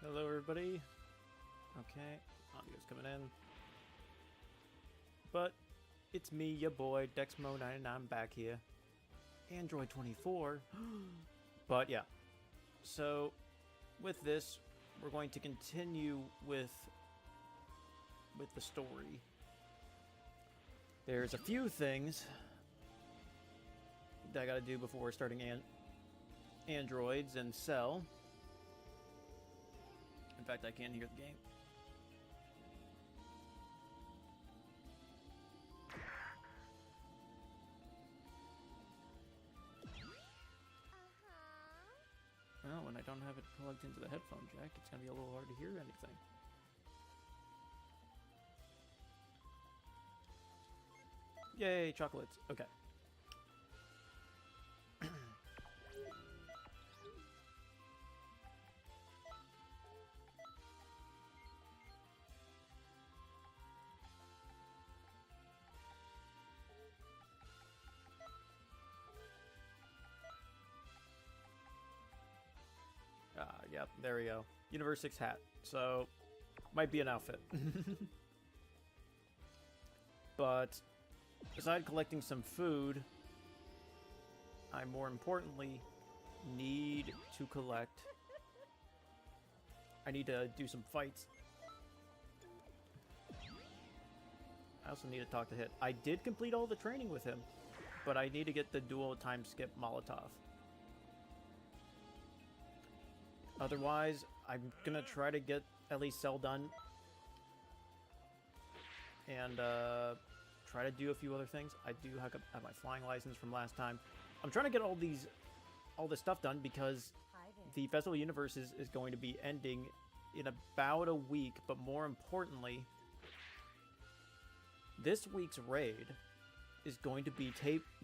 Hello, everybody. Okay, audio's coming in. But it's me, your boy, Dexmo99, back here. Android 24. But yeah, so with this, we're going to continue with the story. There's a few things that I gotta do before starting androids and Cell. In fact, I can't hear the game. Well, when I don't have it plugged into the headphone jack, it's gonna be a little hard to hear anything. Yay, chocolates. Okay. Yep, there we go. Xenoverse 6 hat. So, might be an outfit. But, aside collecting some food, I more importantly need to collect... I need to do some fights. I also need to talk to Hit. I did complete all the training with him, but I need to get the dual time skip Molotov. Otherwise, I'm gonna try to get at least Cell done. And try to do a few other things. I do have my flying license from last time. I'm trying to get all this stuff done because the Festival Universe is going to be ending in about a week, but more importantly, this week's raid is going to be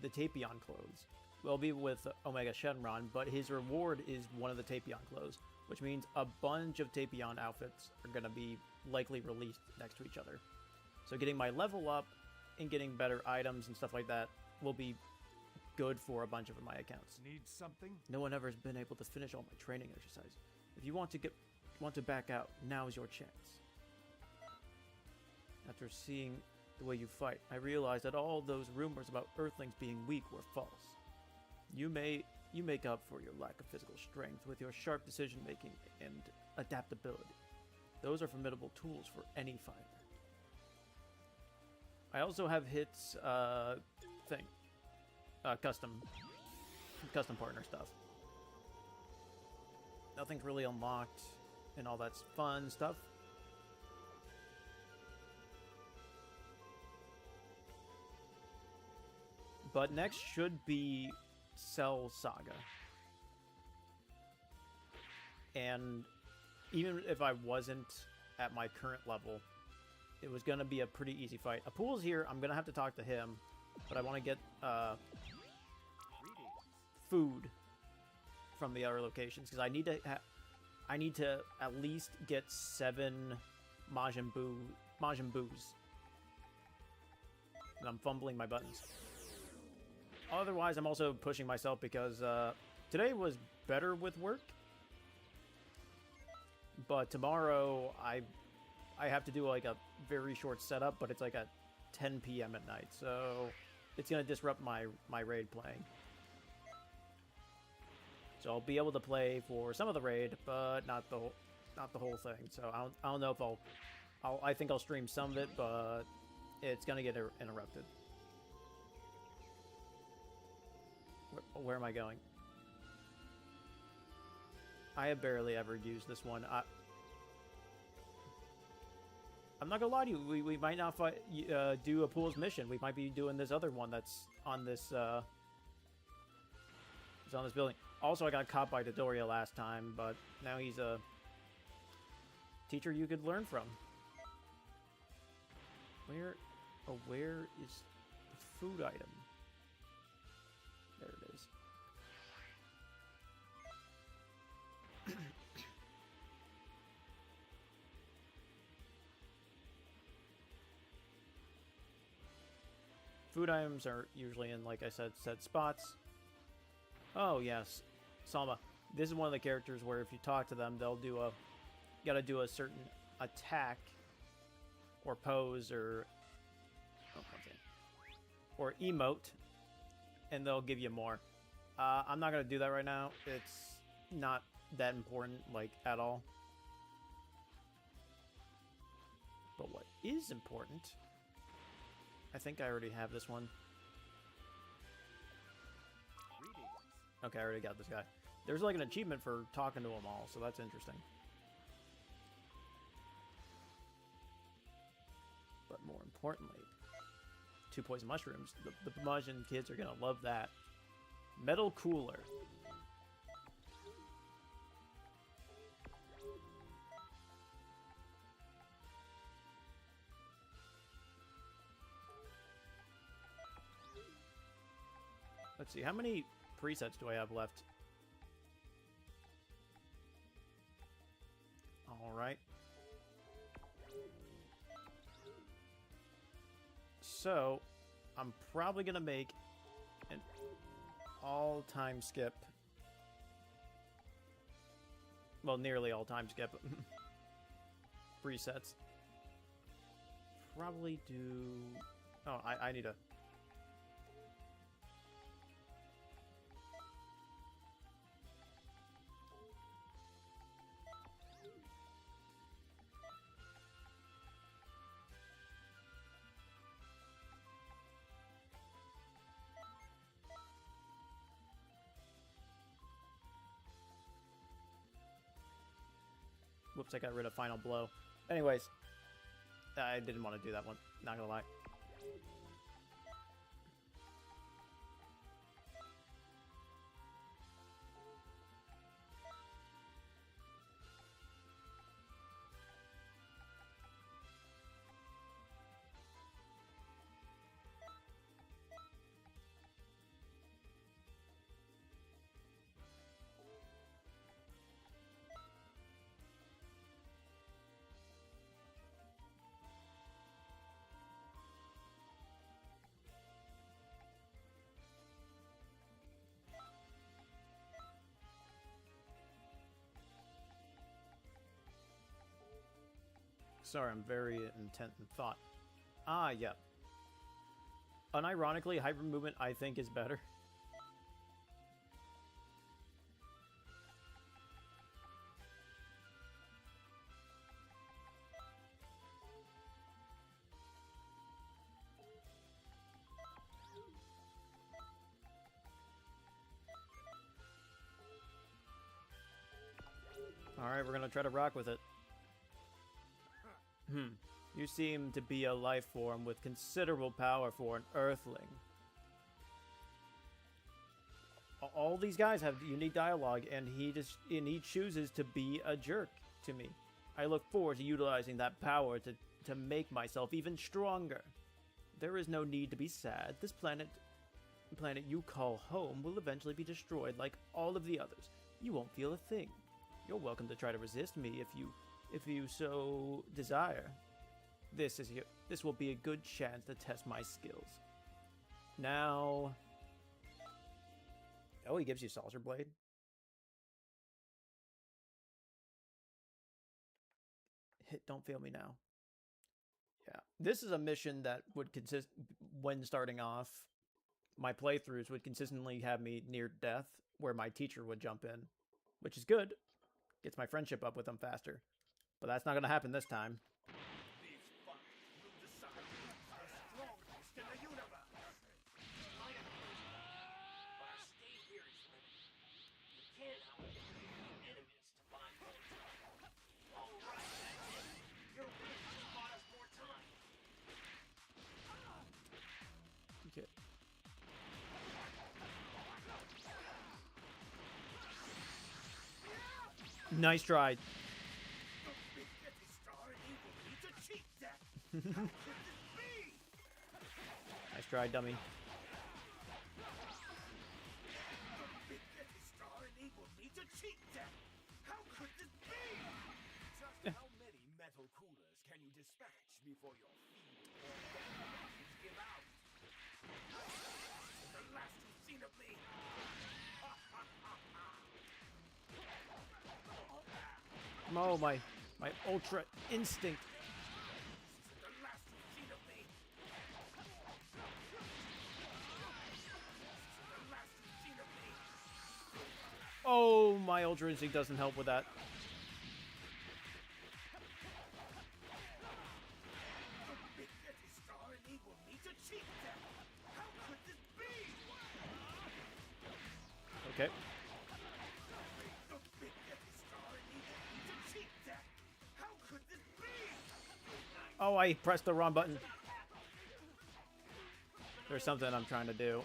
the Tapion clothes. Will be with Omega Shenron, but his reward is one of the Tapion clothes, which means a bunch of Tapion outfits are going to be likely released next to each other. So getting my level up and getting better items and stuff like that will be good for a bunch of my accounts. Need something? No one ever has been able to finish all my training exercises. If you want to back out, now is your chance. After seeing the way you fight, I realized that all those rumors about Earthlings being weak were false. You make up for your lack of physical strength with your sharp decision-making and adaptability. Those are formidable tools for any fighter. I also have Hit's custom partner stuff. Nothing's really unlocked and all that's fun stuff. But next should be Cell Saga. And even if I wasn't at my current level, it was going to be a pretty easy fight. Apul's here. I'm going to have to talk to him, but I want to get food from the other locations because I need to at least get 7 Majin Boos. And I'm fumbling my buttons. Otherwise, I'm also pushing myself because today was better with work. But tomorrow, I have to do like a very short setup, but it's like at 10 p.m. at night. So it's going to disrupt my raid playing. So I'll be able to play for some of the raid, but not the whole thing. So I don't know if I think I'll stream some of it, but it's going to get interrupted. Where am I going? I have barely ever used this one. I'm not gonna lie to you. We might not do a Pool's mission. We might be doing this other one that's on this. It's on this building. Also, I got caught by Dodoria last time, but now he's a teacher you could learn from. Where is the food item? There it is. Food items are usually in, like I said, set spots. Oh, yes. Salma. This is one of the characters where if you talk to them, they'll do gotta do a certain attack or pose or emote, and they'll give you more. I'm not gonna do that right now. It's not that important, like, at all. But what is important, I think I already have this one. Okay, I already got this guy. There's like an achievement for talking to them all, so that's interesting. But more importantly, 2 poison mushrooms. The Majin kids are gonna love that. Metal cooler. Let's see, how many presets do I have left? Alright. So, I'm probably going to make an all-time skip. Well, nearly all-time skip. Presets. Probably do... Oh, I need to... Whoops, I got rid of Final Blow. Anyways, I didn't want to do that one, not gonna lie. Sorry, I'm very intent in thought. Ah, yeah. Unironically, hyper movement I think is better. Alright, we're gonna try to rock with it. You seem to be a life form with considerable power for an Earthling. All these guys have unique dialogue, and he chooses to be a jerk to me. I look forward to utilizing that power to make myself even stronger. There is no need to be sad. This planet you call home will eventually be destroyed like all of the others. You won't feel a thing. You're welcome to try to resist me if you so desire. This will be a good chance to test my skills. Now... Oh, he gives you Saucer Blade? Hit, don't fail me now. Yeah. This is a mission that would consist... When starting off, my playthroughs would consistently have me near death, where my teacher would jump in. Which is good. Gets my friendship up with them faster. But that's not going to happen this time. Okay. Nice try. Nice try, dummy. How could this be? Just how many metal coolers can you dispatch before your feet give out? The last you've seen of me. Oh, my My Ultra Instinct. The last you've seen of me. The last you've seen of me. Oh, my Ultra Instinct doesn't help with that. The big Yeti star enabled me to cheat them. How could this be? Okay. The big Yeti star enabled me to cheat them. How could this be? Oh, I pressed the wrong button. There's something I'm trying to do.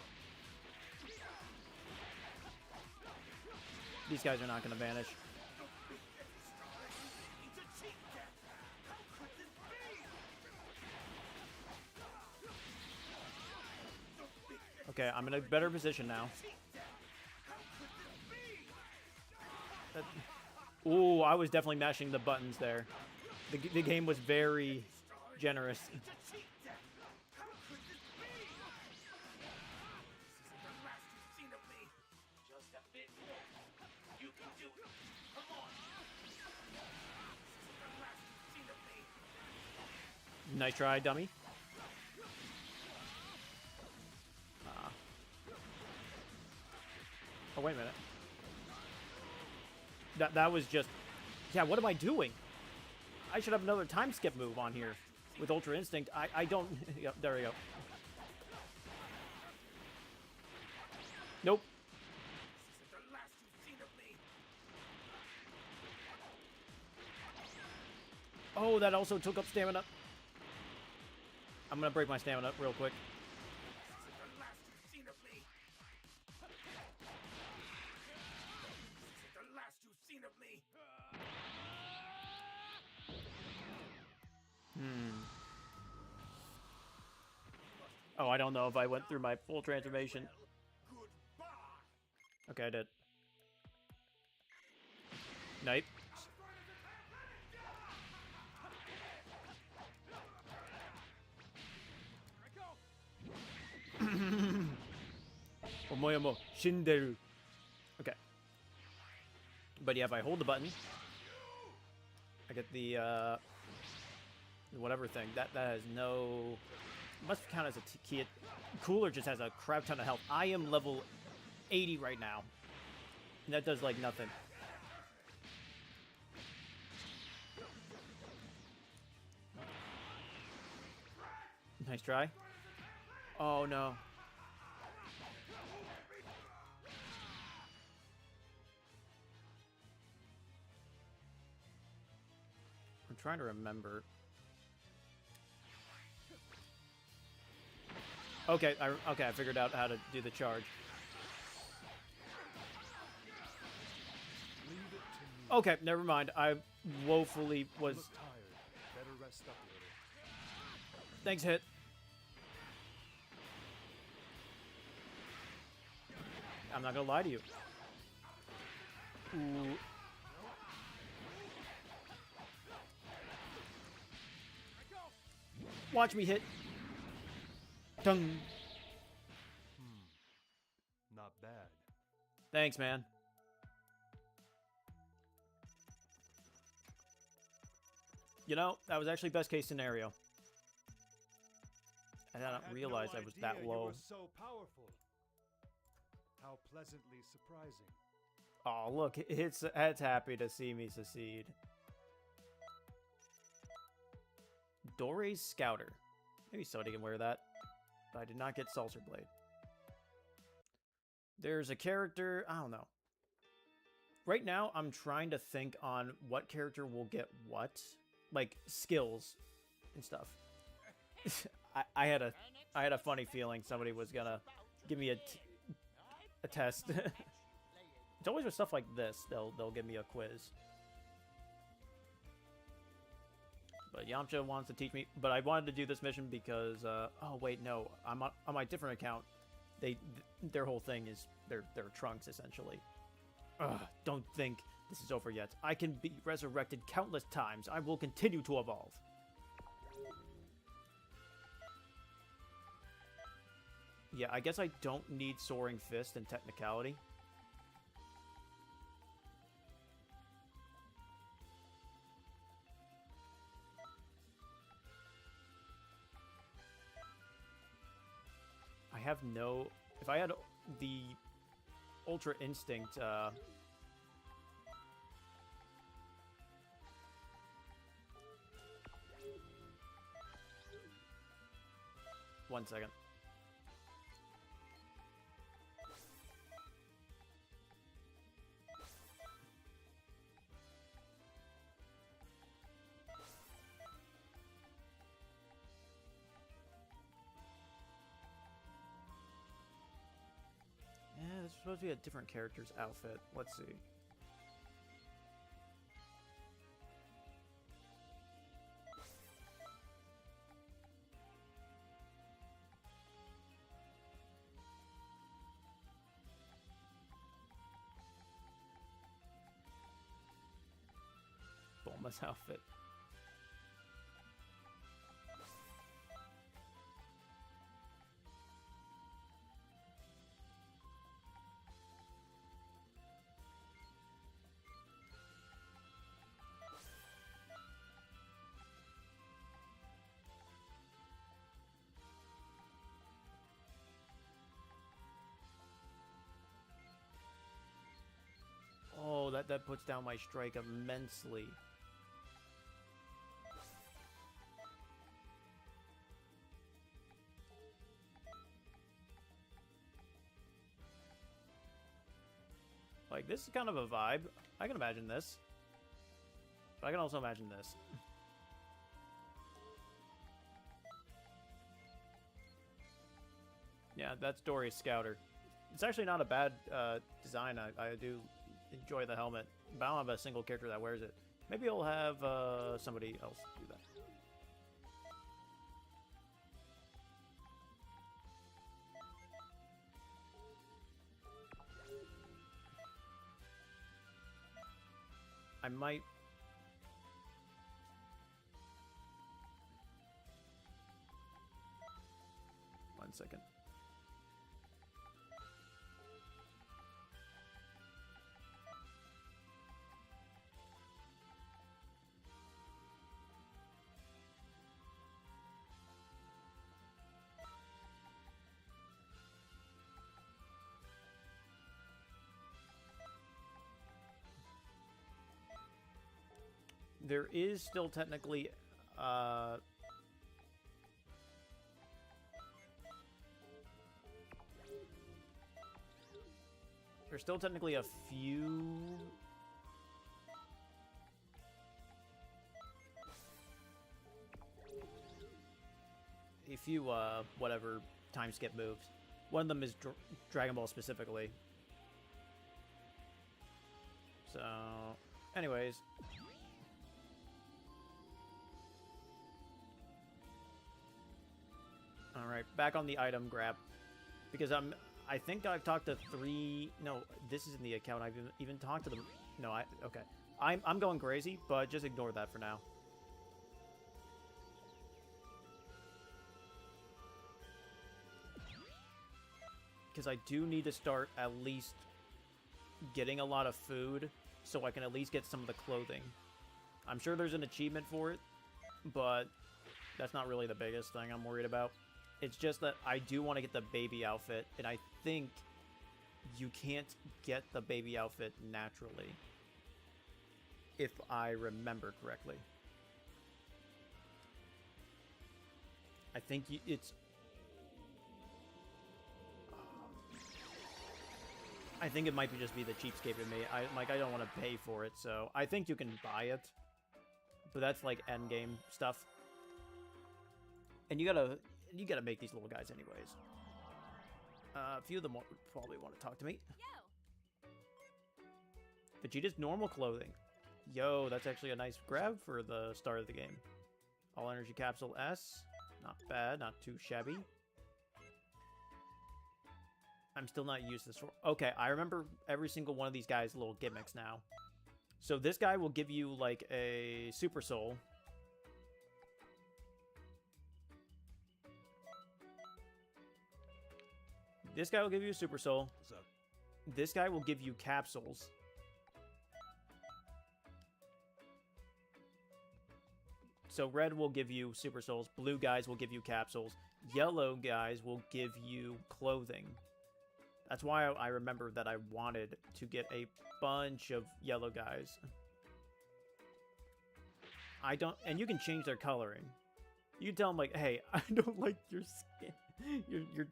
These guys are not going to vanish. Okay, I'm in a better position now. Ooh, I was definitely mashing the buttons there. The game was very generous. Nice try, dummy. Oh, wait a minute. That was just... Yeah, what am I doing? I should have another time skip move on here. With Ultra Instinct, I don't... Yep, there we go. Nope. Oh, that also took up stamina. I'm gonna break my stamina real quick. Oh, I don't know if I went through my full transformation. Okay, I did. Night. Omoyamo shinderu. Okay. But yeah, if I hold the button, I get the whatever thing. That has no... Must count as a key. Cooler just has a crap ton of health. I am level 80 right now. And that does like nothing. Nice try. Oh no. I'm trying to remember. Okay, I figured out how to do the charge. Okay, never mind. I woefully was... Better rest up a little. Thanks, Hit. I'm not gonna lie to you. Ooh. Watch me hit. Dung. Not bad. Thanks, man. You know, that was actually best case scenario. I didn't realize I was that low. You were so powerful. How pleasantly surprising. Oh, look, it's happy to see me succeed. Dore's Scouter. Maybe Sody can wear that. But I did not get Saucer Blade. There's a character... I don't know. Right now, I'm trying to think on what character will get what. Like, skills and stuff. I had a funny feeling somebody was gonna give me a test. It's always with stuff like this. They'll give me a quiz. But Yamcha wants to teach me. But I wanted to do this mission because oh wait, no, I'm on my different account. Their whole thing is their trunks essentially. Ugh, don't think this is over yet. I can be resurrected countless times. I will continue to evolve. Yeah, I guess I don't need Soaring Fist and Technicality. have no... If I had the Ultra Instinct, 1 second. Yeah, this is supposed to be a different character's outfit. Let's see. Bulma's outfit. Oh, that puts down my strike immensely. Like, this is kind of a vibe. I can imagine this. But I can also imagine this. Yeah, that's Dory's Scouter. It's actually not a bad design. I do enjoy the helmet. But I don't have a single character that wears it. Maybe I'll have somebody else do that. I might... One second. There is still technically, there's still technically a few... whatever, time skip moves. One of them is Dragon Ball specifically. So, anyways... Alright, back on the item grab. Because I think I've talked to 3... No, this isn't the account. I've even talked to them. No, okay. I'm going crazy, but just ignore that for now. Because I do need to start at least getting a lot of food so I can at least get some of the clothing. I'm sure there's an achievement for it, but that's not really the biggest thing I'm worried about. It's just that I do want to get the baby outfit, and I think you can't get the baby outfit naturally, if I remember correctly. I think it's... I think it might just be the cheapskate in me. I don't want to pay for it, so I think you can buy it, but that's like endgame stuff. And you gotta make these little guys anyways. A few of them would probably want to talk to me. Vegeta's normal clothing. Yo, that's actually a nice grab for the start of the game. All energy capsule S. Not bad, not too shabby. I'm still not used to this. Okay, I remember every single one of these guys' little gimmicks now. So this guy will give you like a super soul. This guy will give you a super soul. This guy will give you capsules. So red will give you super souls. Blue guys will give you capsules. yellow guys will give you clothing. That's why I remember that I wanted to get a bunch of yellow guys. I don't, and you can change their coloring. You tell them like, hey, I don't like your skin. You're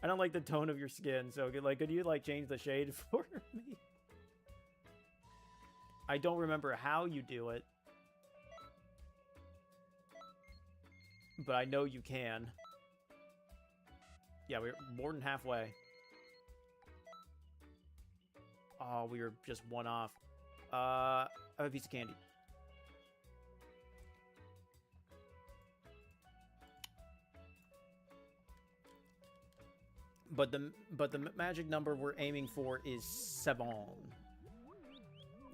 I don't like the tone of your skin. So could you like change the shade for me? I don't remember how you do it, but I know you can. Yeah, we're more than halfway. Oh, we were just one off. I have a piece of candy. But the magic number we're aiming for is 7.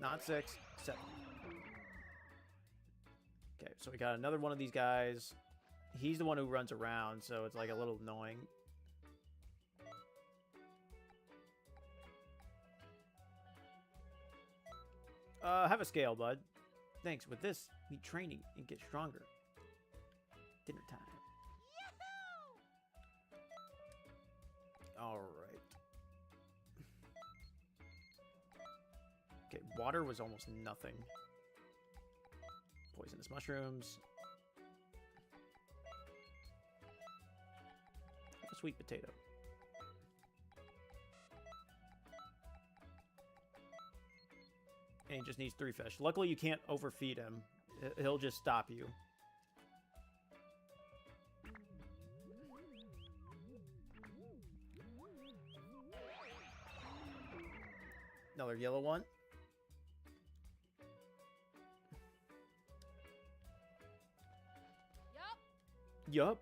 Not 6, 7. Okay, so we got another one of these guys. He's the one who runs around, so it's like a little annoying. Have a scale, bud. Thanks. With this, need training and get stronger. Dinner time. All right. Okay, water was almost nothing. Poisonous mushrooms. A sweet potato. And he just needs 3 fish. Luckily, you can't overfeed him. He'll just stop you. Another yellow one. Yup.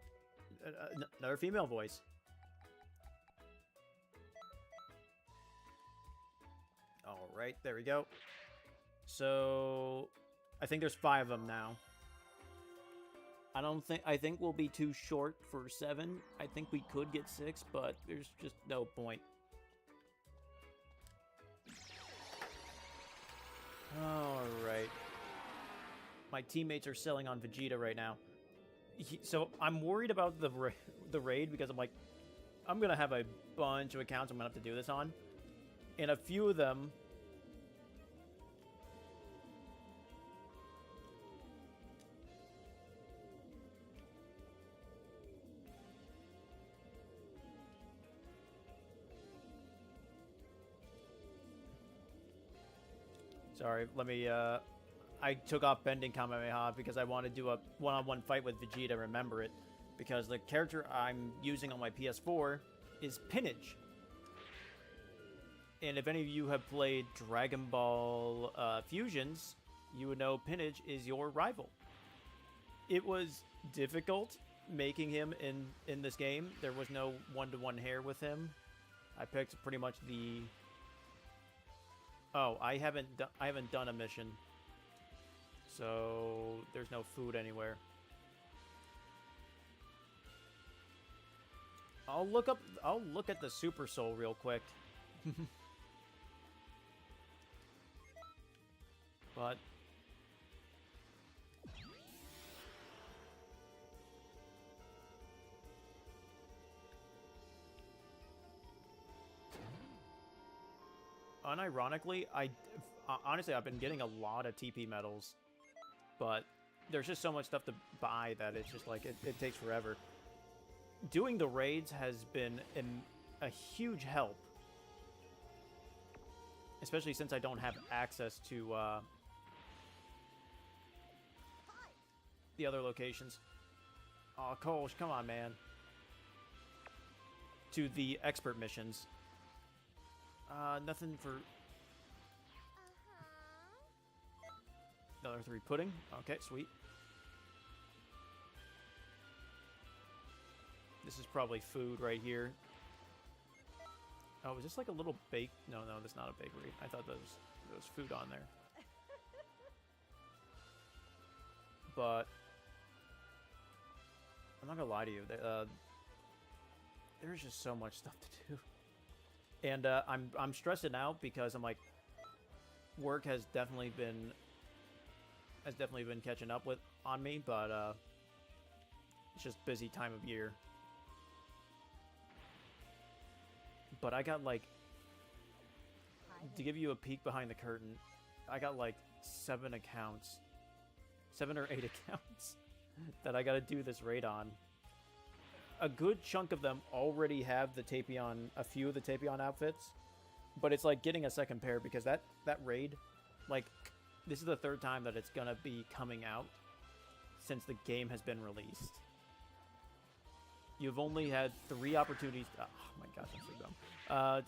Another female voice. All right, there we go. So, I think there's 5 of them now. I think we'll be too short for 7. I think we could get 6, but there's just no point. Alright. My teammates are selling on Vegeta right now. So I'm worried about the raid because I'm like, I'm going to have a bunch of accounts I'm going to have to do this on. And a few of them... Sorry, let me, I took off Bending Kamehameha because I want to do a one-on-one fight with Vegeta, remember it. Because the character I'm using on my PS4 is Pinnage. And if any of you have played Dragon Ball Fusions, you would know Pinnage is your rival. It was difficult making him in this game. There was no one-to-one hair with him. I picked pretty much the... Oh, I haven't done a mission, so there's no food anywhere. I'll look at the Super Soul real quick. But unironically, honestly, I've been getting a lot of TP medals, but there's just so much stuff to buy that it's just like, it takes forever. Doing the raids has been a huge help, especially since I don't have access to the other locations. Oh, Kolsch, come on, man. To the expert missions. Nothing for... Another 3 pudding. Okay, sweet. This is probably food right here. Oh, is this like a little bake? No, that's not a bakery. I thought there was food on there. But I'm not gonna lie to you. There's just so much stuff to do. And I'm stressing out because I'm like, work has definitely been catching up on me, but It's just busy time of year. But I got like, to give you a peek behind the curtain, I got like 7 accounts, 7 or 8 accounts that I gotta do this raid on. A good chunk of them already have the Tapion, a few of the Tapion outfits, but it's like getting a second pair because that raid, like, this is the 3rd time that it's gonna be coming out since the game has been released. You've only had 3 opportunities. Oh my gosh, I'm so dumb.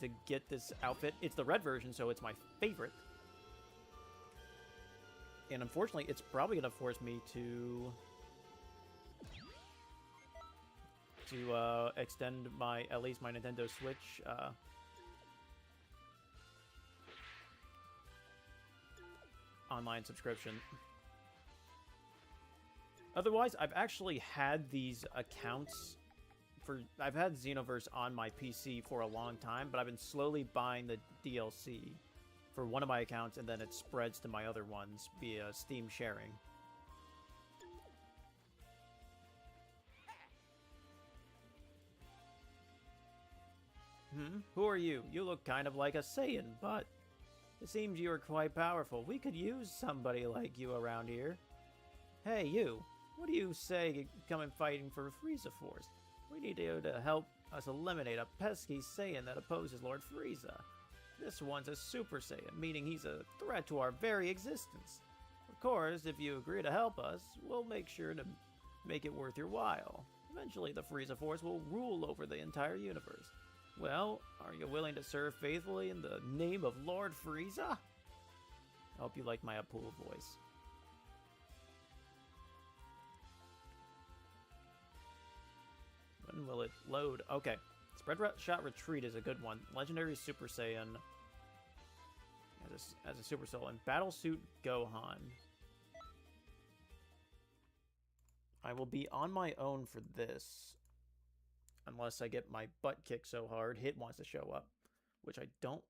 To get this outfit. It's the red version, so it's my favorite. And unfortunately, it's probably gonna force me to extend at least my Nintendo Switch online subscription. Otherwise, I've actually had these accounts I've had Xenoverse on my PC for a long time, but I've been slowly buying the DLC for one of my accounts, and then it spreads to my other ones via Steam sharing. Who are you? You look kind of like a Saiyan, but it seems you are quite powerful. We could use somebody like you around here. Hey, you. What do you say coming fighting for Frieza Force? We need you to help us eliminate a pesky Saiyan that opposes Lord Frieza. This one's a Super Saiyan, meaning he's a threat to our very existence. Of course, if you agree to help us, we'll make sure to make it worth your while. Eventually, the Frieza Force will rule over the entire universe. Well, are you willing to serve faithfully in the name of Lord Frieza? I hope you like my Apul voice. When will it load? Okay. Spread Shot Retreat is a good one. Legendary Super Saiyan as a Super Soul. And Battlesuit Gohan. I will be on my own for this. Unless I get my butt kicked so hard, Hit wants to show up. Which I don't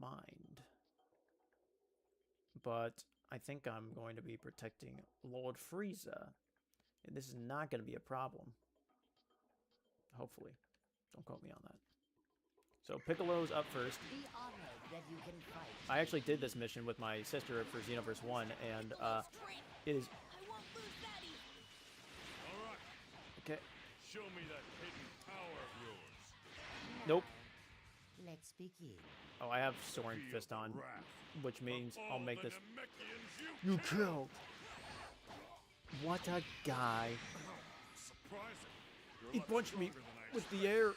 mind. But I think I'm going to be protecting Lord Frieza. And this is not going to be a problem. Hopefully. Don't quote me on that. So Piccolo's up first. Be honored that you can fight. I actually did this mission with my sister for Xenoverse 1, and it is... I won't lose that easy. All right, Okay. show me that hidden power of yours. Nope. Let's begin. Oh, I have Soaring Feel Fist the on, wrath which means of I'll all make the this... Namekians You killed! What a guy. Surprising. You're a He lot punched me stronger than I with the air.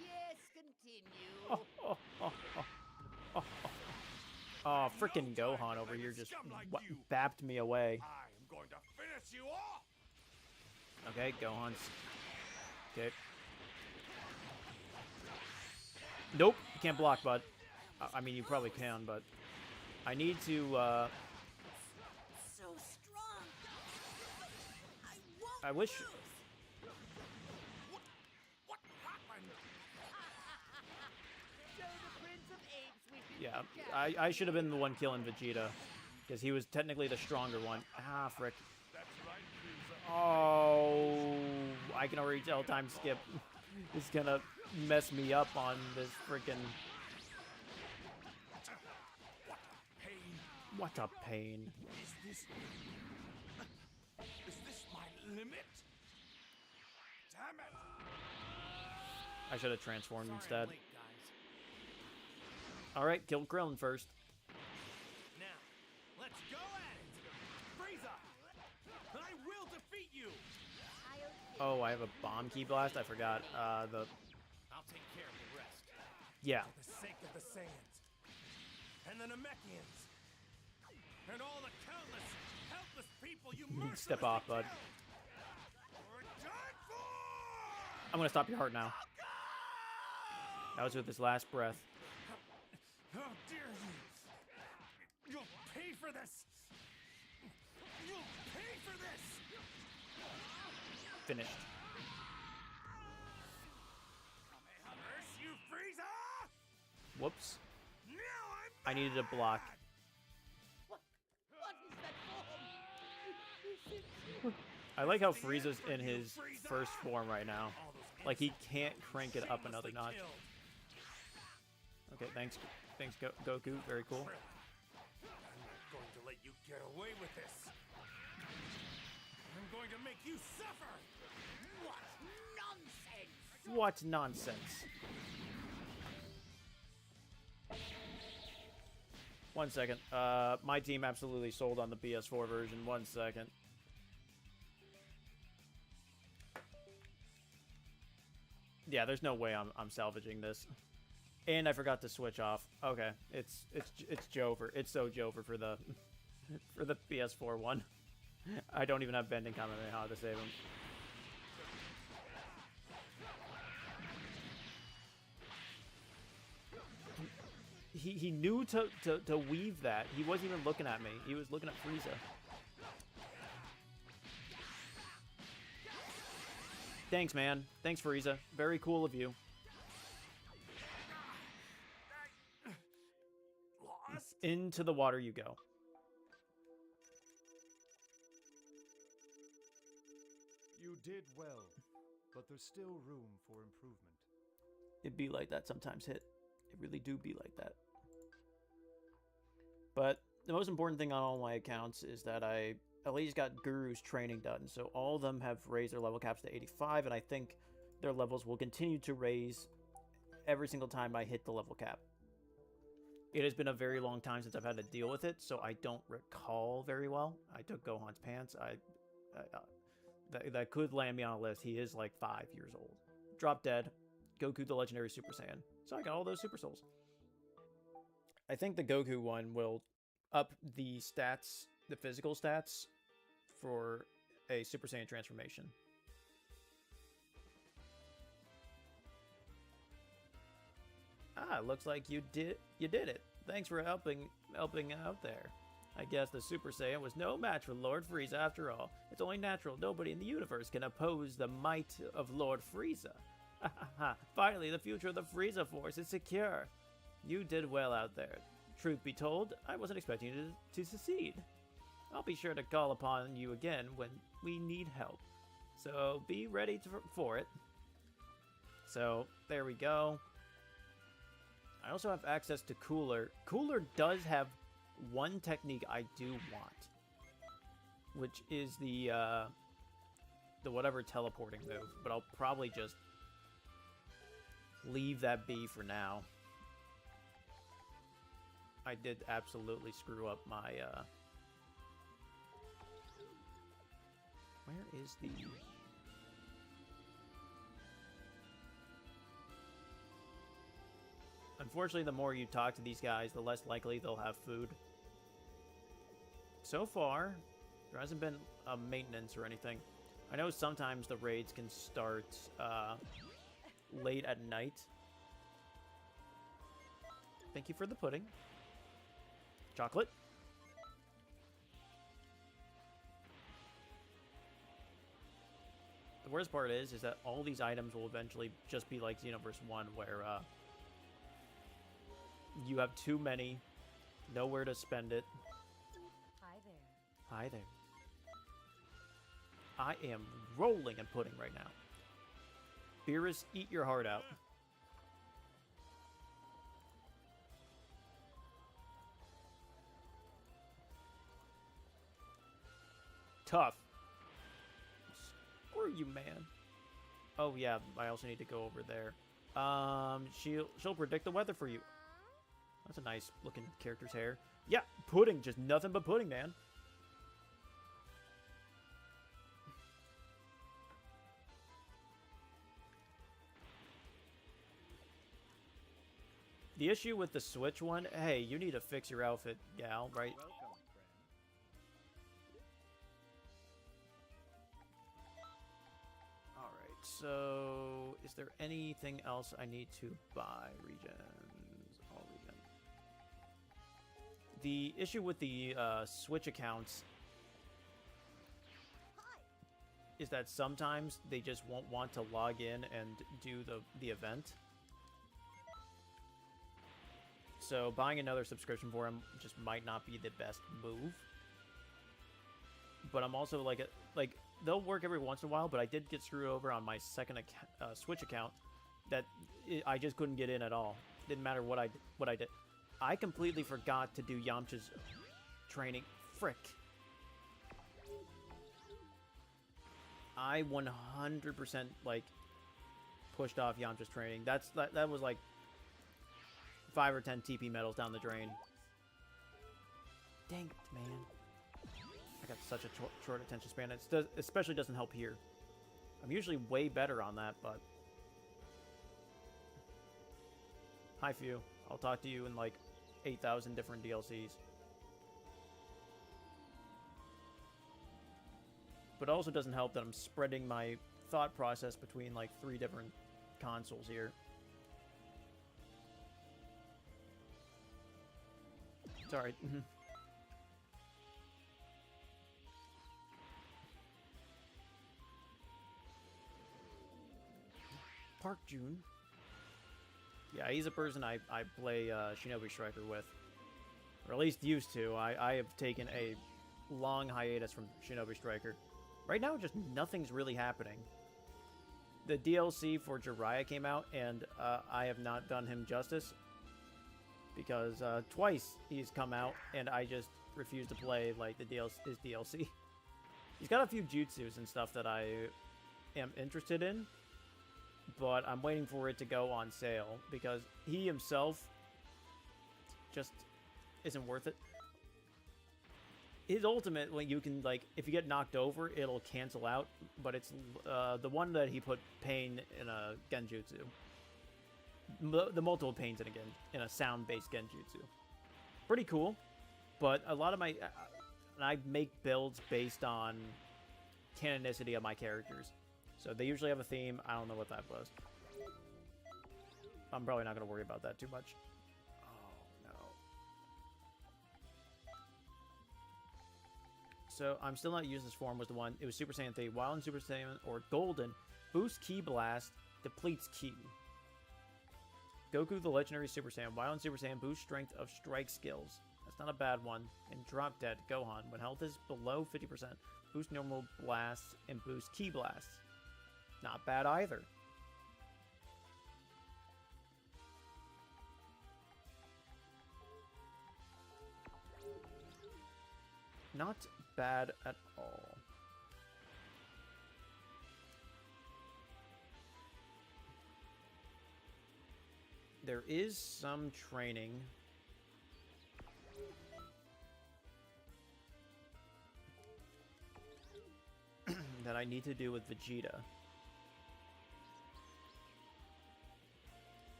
Yes, continue. Oh, freaking Gohan over here just bapped me away. I am going to finish you off. Okay, Gohan's... Okay. Nope, you can't block, bud. I mean, you probably can, but... I need to, So strong. I won't I wish... What happened? show the Prince of Apes we can Yeah, I should have been the one killing Vegeta. Because he was technically the stronger one. Ah, frick. That's right, Frieza. Oh, I can already tell time skip is gonna mess me up on this freaking... Pain. What a pain. Is this my limit? Damn it. I should have transformed Sorry I'm instead. late, guys. Alright, kill Krillin first. Now, let's go at it! Frieza! I will defeat you! Oh, I have a bomb key blast? I forgot. I'll take care of the rest. Yeah. For the sake of the Saiyans. And the Namekians. And all the countless, helpless people you mercilessly Step off, bud. killed. We're done for! I'm gonna stop your heart now. That was with his last breath. How dare you! You'll pay for this! You'll pay for this! Finished. Curse you, Frieza! Whoops. Now I needed a block. What is that form? I like how Frieza's in his first form right now. Like, he can't crank it up another notch. Okay, thanks Goku. Very cool. I'm not going to let you get away with this. I'm going to make you suffer. What nonsense! What nonsense. 1 second. My team absolutely sold on the PS4 version. 1 second. Yeah, there's no way I'm salvaging this. And I forgot to switch off. Okay, it's Jover. It's so Jover for the for the PS4 one. I don't even have bending Kamehameha to save him. He knew to weave that. He wasn't even looking at me. He was looking at Frieza. Thanks, man. Thanks, Frieza. Very cool of you. Lost? Into the water you go. You did well, but there's still room for improvement. It be like that sometimes, Hit. It really do be like that. But the most important thing on all my accounts is that I at least got Guru's training done. So all of them have raised their level caps to 85, and I think their levels will continue to raise every single time I hit the level cap. It has been a very long time since I've had to deal with it, so I don't recall very well. I took Gohan's pants. That could land me on a list. He is like 5 years old. Drop dead. Goku the Legendary Super Saiyan. So I got all those Super Souls. I think the Goku one will up the stats, the physical stats, for a Super Saiyan transformation. Ah, looks like you did it. Thanks for helping out there. I guess the Super Saiyan was no match for Lord Frieza after all. It's only natural nobody in the universe can oppose the might of Lord Frieza. Finally, the future of the Frieza Force is secure. You did well out there. Truth be told, I wasn't expecting you to succeed. I'll be sure to call upon you again when we need help. So be ready for it. So there we go. I also have access to Cooler. Cooler does have one technique I do want, which is the whatever teleporting move, but I'll probably just leave that be for now. I did absolutely screw up my where is the Unfortunately, the more you talk to these guys, the less likely they'll have food. So far, there hasn't been a maintenance or anything. I know sometimes the raids can start late at night. Thank you for the pudding. Chocolate. The worst part is that all these items will eventually just be like Xenoverse 1, where you have too many, nowhere to spend it. Hi there. Hi there. I am rolling in pudding right now. Beerus, eat your heart out. Tough. Screw you, man. Oh yeah, I also need to go over there. She'll predict the weather for you. That's a nice looking character's hair. Yeah, pudding, just nothing but pudding, man. The issue with the Switch one, hey, you need to fix your outfit, gal, right? Welcome, friend. Alright, so is there anything else I need to buy? Regions, all region. The issue with the Switch accounts is that sometimes they just won't want to log in and do the event. So buying another subscription for him just might not be the best move. But I'm also like they'll work every once in a while, but I did get screwed over on my second Switch account that I just couldn't get in at all. Didn't matter what I did. I completely forgot to do Yamcha's training. Frick. I 100% like pushed off Yamcha's training. That was like 5 or 10 TP medals down the drain. Dang it, man. I got such a short attention span. It especially doesn't help here. I'm usually way better on that, but... Hi, Few. I'll talk to you in like 8,000 different DLCs. But it also doesn't help that I'm spreading my thought process between like 3 different consoles here. Sorry. Park June. Yeah, he's a person I play Shinobi Striker with. Or at least used to. I have taken a long hiatus from Shinobi Striker. Right now, just nothing's really happening. The DLC for Jiraiya came out, and I have not done him justice. Because twice he's come out, and I just refuse to play like his DLC. He's got a few jutsus and stuff that I am interested in. But I'm waiting for it to go on sale because he himself just isn't worth it. His ultimate, when you can, like, if you get knocked over, it'll cancel out. But it's the one that he put pain in a genjutsu. The multiple pains in a sound-based genjutsu. Pretty cool. But a lot of my... I make builds based on canonicity of my characters. So they usually have a theme. I don't know what that was. I'm probably not going to worry about that too much. Oh, no. So I'm still not using this form was the one. It was Super Saiyan 3. While in Super Saiyan or Golden, boost Ki Blast, depletes Ki. Goku the Legendary Super Saiyan. While in Super Saiyan, boost strength of strike skills. That's not a bad one. And Drop Dead Gohan. When health is below 50%, boost normal blasts and boost Ki Blasts. Not bad either. Not bad at all. There is some training. That I need to do with Vegeta.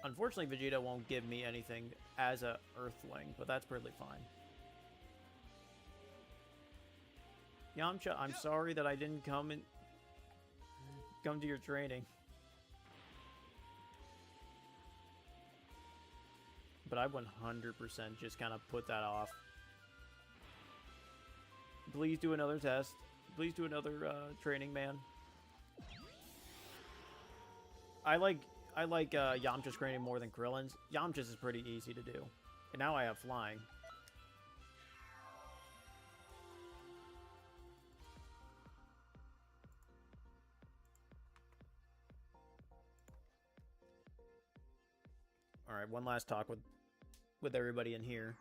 Unfortunately, Vegeta won't give me anything as a Earthling, but that's perfectly fine. Yamcha, I'm sorry that I didn't come to your training. But I 100% just kind of put that off. Please do another test. Please do another training, man. I like Yamcha's training more than Krillin's. Yamcha's is pretty easy to do. And now I have flying. Alright, one last talk with everybody in here.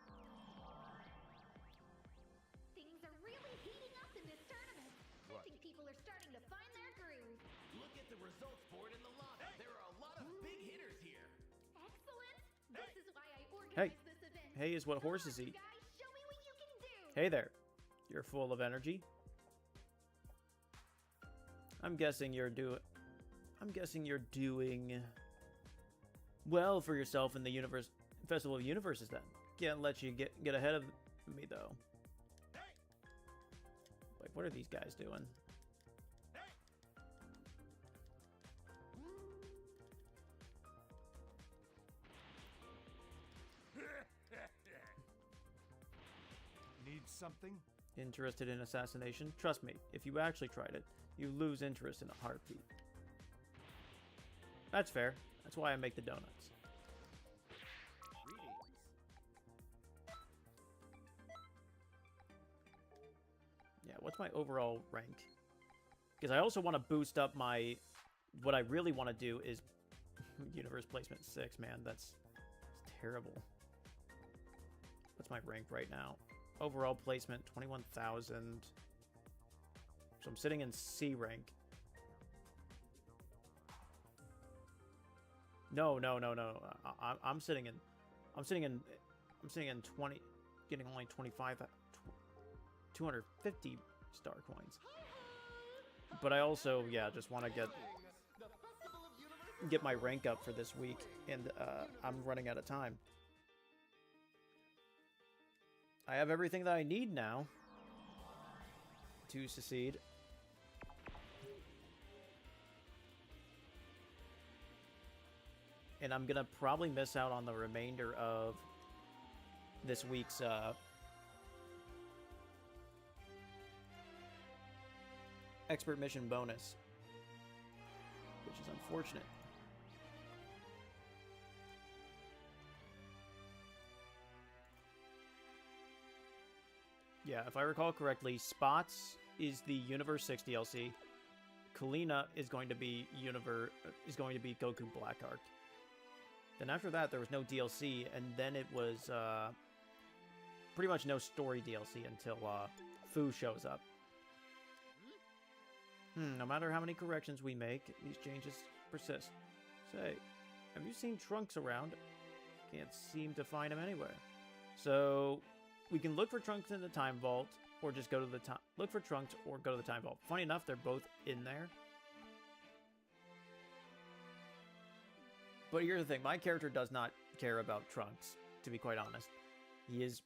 Things are really heating up in this tournament. I think people are starting to find their groove. Look at the results board in the lobby. There are a lot of big hitters here. Excellent. This is why I organized this event. Hey is what Come horses on, eat. guys, show me what you can do. Hey there. You're full of energy. I'm guessing you're doing well for yourself in the universe Festival of Universes then. Can't let you get ahead of me though. Like, what are these guys doing? Need something? Interested in assassination? Trust me, if you actually tried it, you lose interest in a heartbeat. That's fair. That's why I make the donuts. what's my overall rank? Because I also want to boost up my... What I really want to do is... Universe placement 6, man. That's terrible. What's my rank right now? Overall placement, 21,000. So I'm sitting in C rank. No. I'm sitting in 20, getting only 25, 250 star coins. But I also, yeah, just want to get my rank up for this week, and I'm running out of time. I have everything that I need now to succeed. And I'm gonna probably miss out on the remainder of this week's expert mission bonus, which is unfortunate. Yeah, if I recall correctly, Spots is the Universe 6 DLC. Kalina is going to be Goku Blackheart. Then after that, there was no DLC, and then it was pretty much no story DLC until Fu shows up. No matter how many corrections we make, these changes persist. Say, have you seen Trunks around? Can't seem to find him anywhere. So we can look for Trunks in the Time Vault, or just go to the look for Trunks or go to the Time Vault. Funny enough, they're both in there. But here's the thing, my character does not care about Trunks, to be quite honest. He is...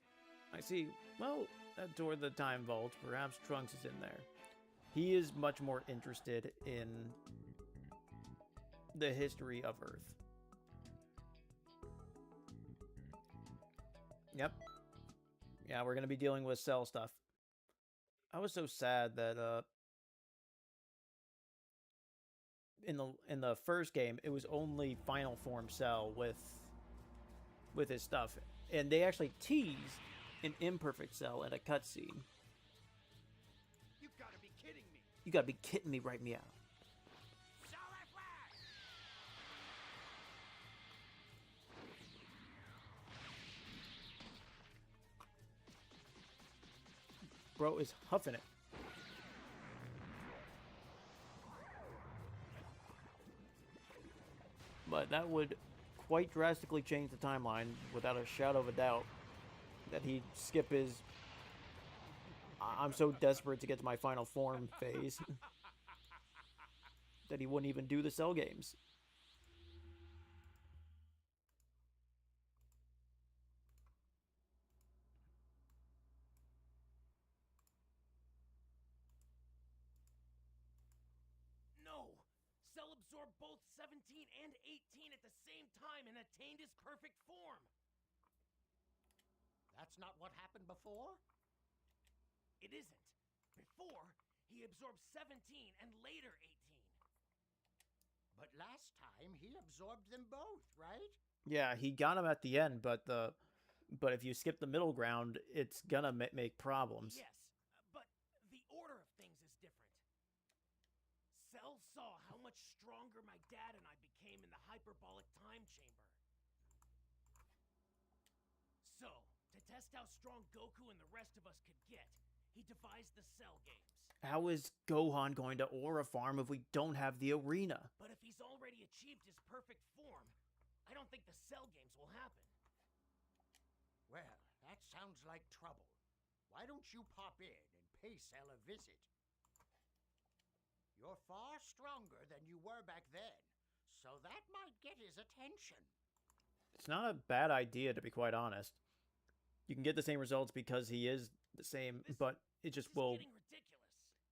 I see, well, that door of the Time Vault, perhaps Trunks is in there. He is much more interested in the history of Earth. Yep. Yeah, we're going to be dealing with Cell stuff. I was so sad that in the first game, it was only Final Form Cell with his stuff, and they actually teased an imperfect Cell in a cutscene. You gotta be kidding me! You gotta be kidding me right meow. Solar Flash! Bro is huffing it. But that would quite drastically change the timeline, without a shadow of a doubt, that he'd skip his I'm so desperate to get to my final form phase that he wouldn't even do the Cell games. No! Cell absorbed both 17 and 18 at the same time and attained his perfect form! That's not what happened before? It isn't. Before, he absorbed 17 and later 18. But last time, he absorbed them both, right? Yeah, he got him at the end, but if you skip the middle ground, it's gonna make problems. Yes, but the order of things is different. Cell saw how much stronger my dad and I became in the hyperbolic time chamber. So, to test how strong Goku and the rest of us could get, he devised the Cell games. How is Gohan going to Aura Farm if we don't have the arena? But if he's already achieved his perfect form, I don't think the Cell games will happen. Well, that sounds like trouble. Why don't you pop in and pay Cell a visit? You're far stronger than you were back then, so that might get his attention. It's not a bad idea, to be quite honest. You can get the same results because he is the same, but it just will... Getting ridiculous.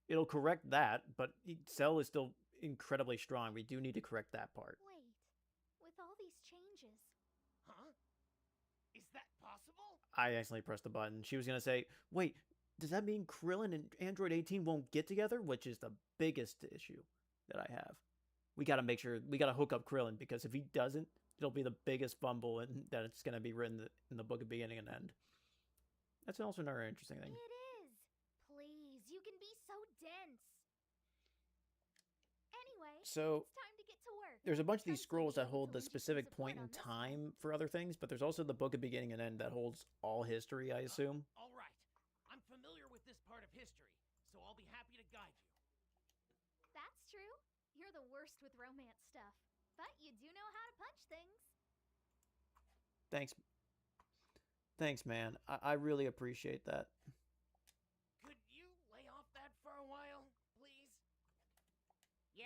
It'll correct that, but Cell is still incredibly strong. We do need to correct that part. Wait, with all these changes, Huh? Is that possible? I accidentally pressed the button. She was going to say, wait, does that mean Krillin and Android 18 won't get together? Which is the biggest issue that I have. We got to make sure, we got to hook up Krillin, because if he doesn't, it'll be the biggest fumble and that it's going to be written in the book of beginning and end. That's also another interesting thing. it is. Please, you can be So It's time to get to work. there's a bunch of these Friends scrolls like that you, hold so the we should specific support point in on this one. time for other things, but there's also the Book of Beginning and End that holds all history, I assume. All right. I'm familiar with this part of history, so I'll be happy to guide you. That's true. You're the worst with romance stuff. But you do know how to punch things. Thanks. Thanks, man. I really appreciate that. Could you lay off that for a while, please? Yeah.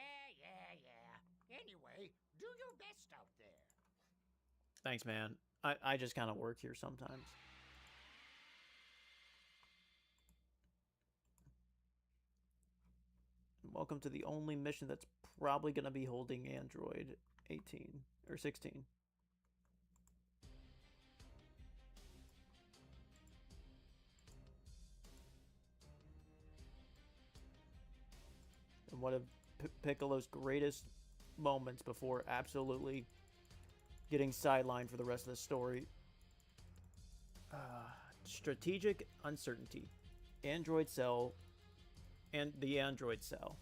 Anyway, do your best out there. Thanks, man. I just kind of work here sometimes. Welcome to the only mission that's probably going to be holding Android 18 or 16. And one of Piccolo's greatest moments before absolutely getting sidelined for the rest of the story. Strategic uncertainty. Android cell and the Android cell.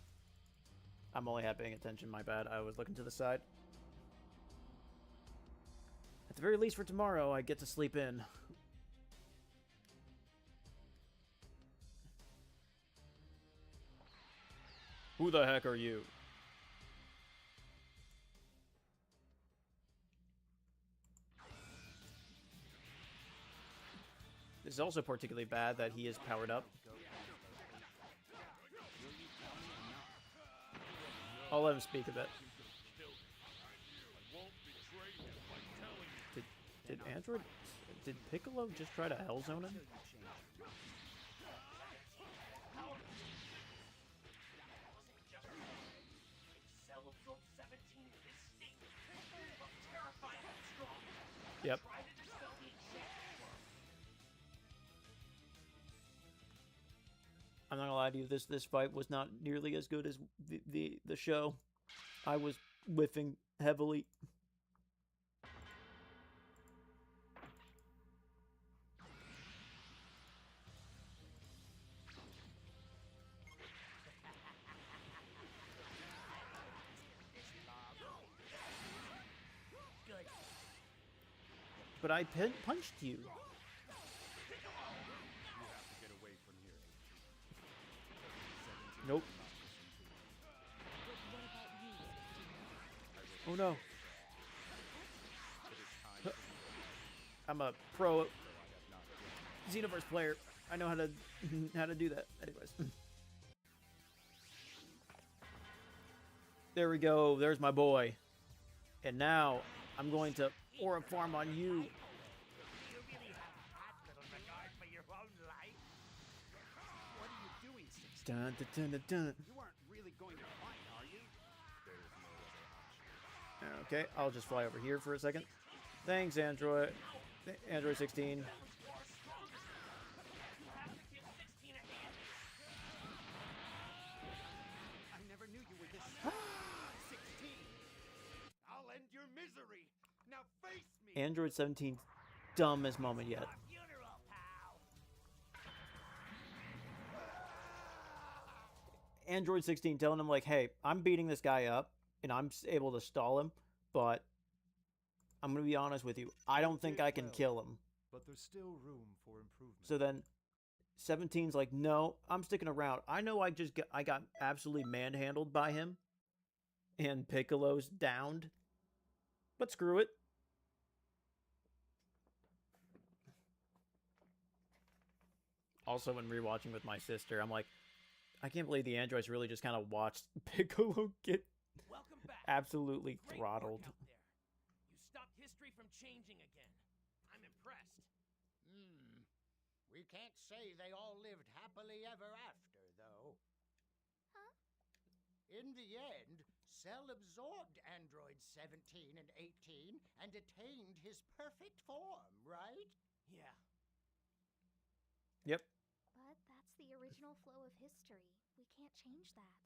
I'm only half paying attention, my bad. I was looking to the side. At the very least for tomorrow, I get to sleep in. Who the heck are you? This is also particularly bad that he is powered up. I'll let him speak a bit. Did Android... Did Piccolo just try to hellzone him? Yep. I'm not gonna lie to you, this fight was not nearly as good as the show. I was whiffing heavily. But I punched you. Nope. Oh no. I'm a pro Xenoverse player. I know how to do that. Anyways. There we go. There's my boy. And now I'm going to aura farm on you. You really have that little regard for your own life. What are you doing, 16? Dun, dun, dun, dun, dun. You aren't really going to fight, are you? Okay, I'll just fly over here for a second. Thanks, Android 16. I never knew you were this 16. I'll end your misery. Now face me. Android 17's dumbest moment yet. Android 16 telling him like, hey, I'm beating this guy up and I'm able to stall him, but I'm going to be honest with you. I don't think I can kill him. But there's still room for improvement. So then 17's like, no, I'm sticking around. I know I got absolutely manhandled by him and Piccolo's downed, but screw it. Also, when rewatching with my sister, I'm like, I can't believe the androids really just kind of watched Piccolo get absolutely throttled. You stopped history from changing again. I'm impressed. We can't say they all lived happily ever after, though. Huh? In the end, Cell absorbed androids 17 and 18 and attained his perfect form, right? Yeah. Yep. But that's the original flow of history. We can't change that.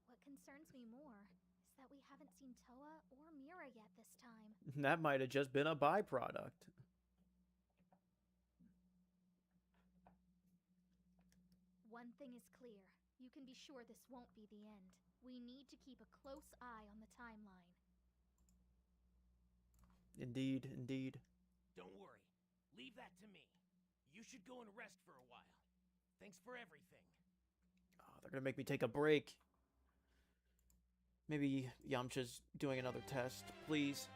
What concerns me more is that we haven't seen Toa or Mira yet this time. That might have just been a byproduct. One thing is clear. You can be sure this won't be the end. We need to keep a close eye on the timeline. Indeed, indeed. Don't worry. Leave that to me. You should go and rest for a while. Thanks for everything. Oh, they're gonna make me take a break. Maybe Yamcha's doing another test, please.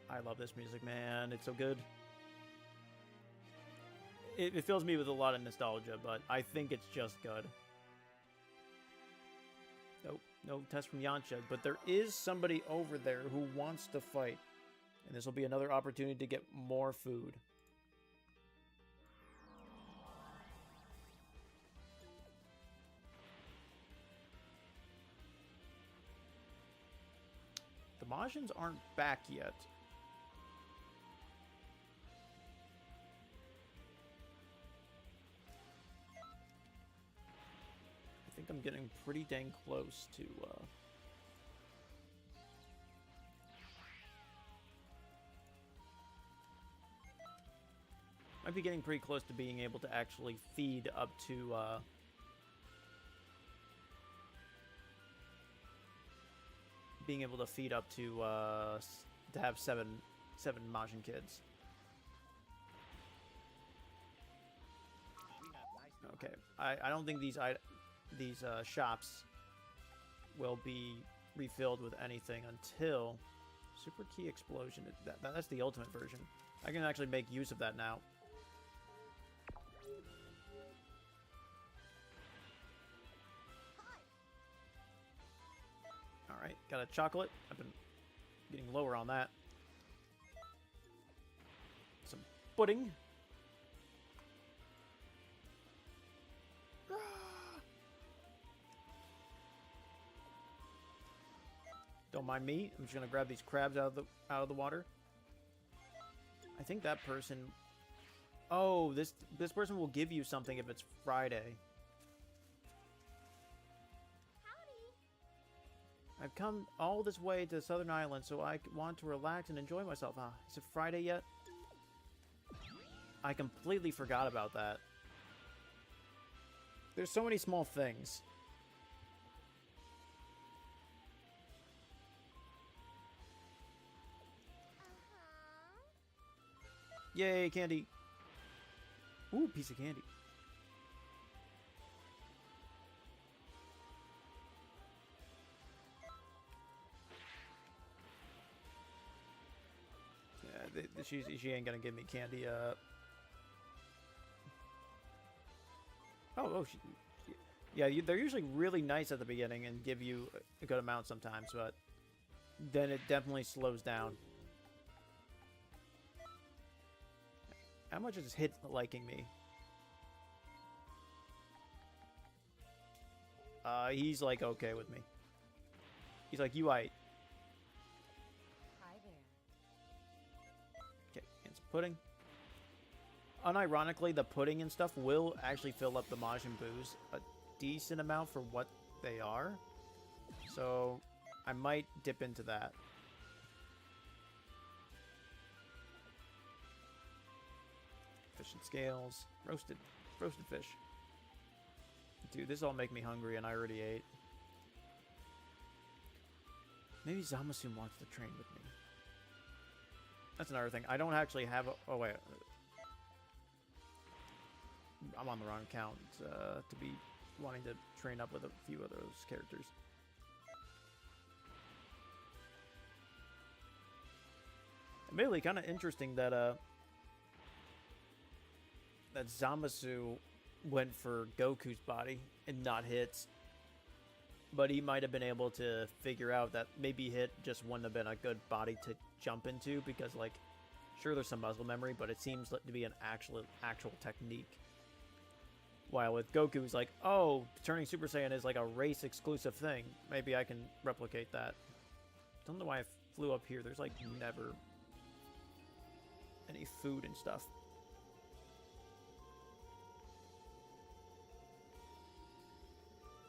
I love this music, man. It's so good. It fills me with a lot of nostalgia, but I think it's just good. Nope, no test from Yamcha, but there is somebody over there who wants to fight. And this will be another opportunity to get more food. The Majins aren't back yet. I think I'm getting pretty dang close to, might be getting pretty close to being able to actually feed up to, being able to feed up to have seven Majin kids. Okay, I don't think these shops will be refilled with anything until Super Key Explosion. That's the ultimate version. I can actually make use of that now. Alright, got a chocolate. I've been getting lower on that. Some pudding. Don't mind me. I'm just gonna grab these crabs out of the water. I think that person. Oh, this person will give you something if it's Friday. I've come all this way to Southern Island, so I want to relax and enjoy myself. Ah, is it Friday yet? I completely forgot about that. There's so many small things. Yay, candy. Ooh, piece of candy. She ain't gonna give me candy. Yeah. They're usually really nice at the beginning and give you a good amount sometimes, but then it definitely slows down. How much is Hit liking me? He's like okay with me. He's like, you aight. Hi there. Okay, and some pudding. Unironically, the pudding and stuff will actually fill up the Majin Boos a decent amount for what they are. So, I might dip into that. Fish and scales. Roasted fish. Dude, this all make me hungry and I already ate. Maybe Zamasu wants to train with me. That's another thing. I don't actually have a... Oh, wait. I'm on the wrong account to be wanting to train up with a few of those characters. Admittedly, kind of interesting that that Zamasu went for Goku's body and not Hit's. But he might have been able to figure out that maybe Hit just wouldn't have been a good body to jump into because, like, sure, there's some muscle memory, but it seems to be an actual technique. While with Goku, it's like, oh, turning Super Saiyan is like a race-exclusive thing. Maybe I can replicate that. Don't know why I flew up here. There's, like, never any food and stuff.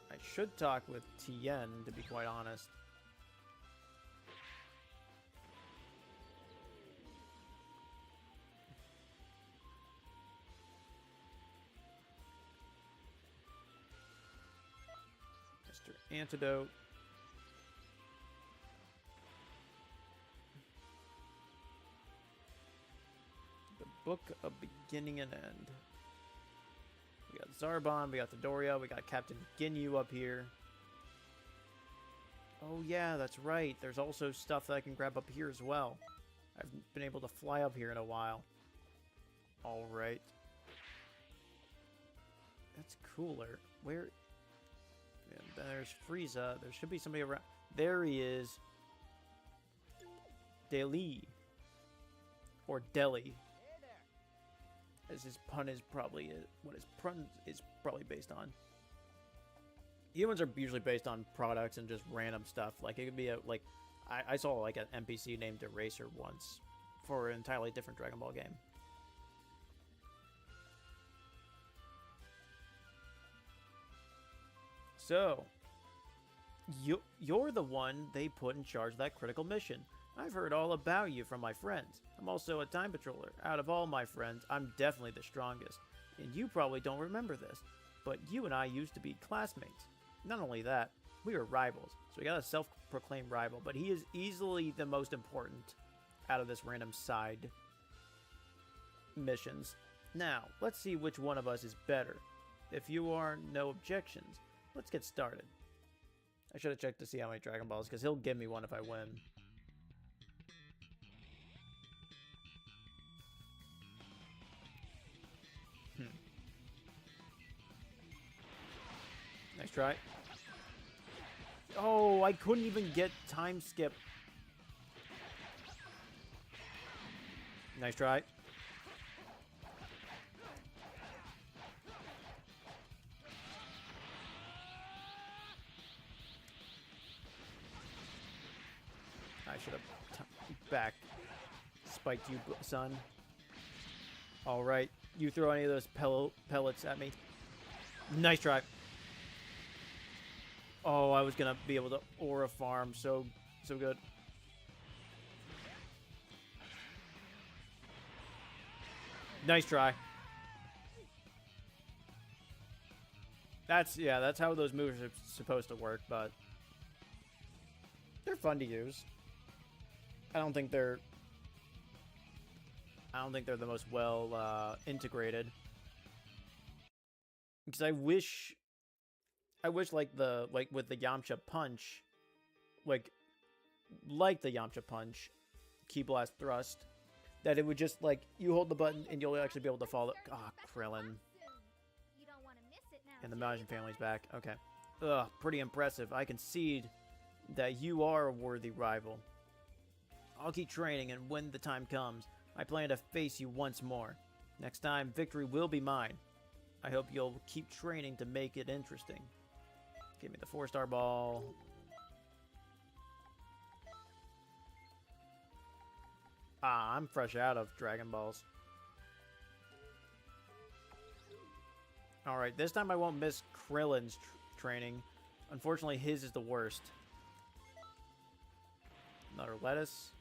I should talk with Tien, to be quite honest. Antidote. The Book of Beginning and End. We got Zarbon, we got Dodoria, we got Captain Ginyu up here. Oh yeah, that's right. There's also stuff that I can grab up here as well. I've been able to fly up here in a while. Alright. That's cooler. Where... Yeah, there's Frieza. There should be somebody around. There he is. Deli. Or Deli. As his pun is probably what his pun is probably based on. Humans are usually based on products and just random stuff. Like it could be a like I saw like an NPC named Eraser once for an entirely different Dragon Ball game. So you're the one they put in charge of that critical mission. I've heard all about you from my friends. I'm also a time patroller. Out of all my friends, I'm definitely the strongest. And you probably don't remember this, but you and I used to be classmates. Not only that, we were rivals. So we got a self-proclaimed rival, but he is easily the most important out of this random side missions. Now, let's see which one of us is better. If you are no objections, let's get started. I should have checked to see how many Dragon Balls, because he'll give me one if I win. Nice try. Oh, I couldn't even get time skip. Nice try. I should have back spiked you, son. All right, you throw any of those pellets at me. Nice try. Oh, I was gonna be able to aura farm so good. Nice try. That's how those moves are supposed to work, but they're fun to use. I don't think they're the most well integrated. Because I wish like with the Yamcha punch, like the Yamcha punch, Ki Blast thrust, that it would just like you hold the button and you'll actually be able to follow. Ah, Krillin. You don't want to miss it now. And the Majin family's back. Okay. Ugh, pretty impressive. I concede that you are a worthy rival. I'll keep training, and when the time comes, I plan to face you once more. Next time, victory will be mine. I hope you'll keep training to make it interesting. Give me the 4-star ball. Ah, I'm fresh out of Dragon Balls. Alright, this time I won't miss Krillin's training. Unfortunately, his is the worst. Another lettuce.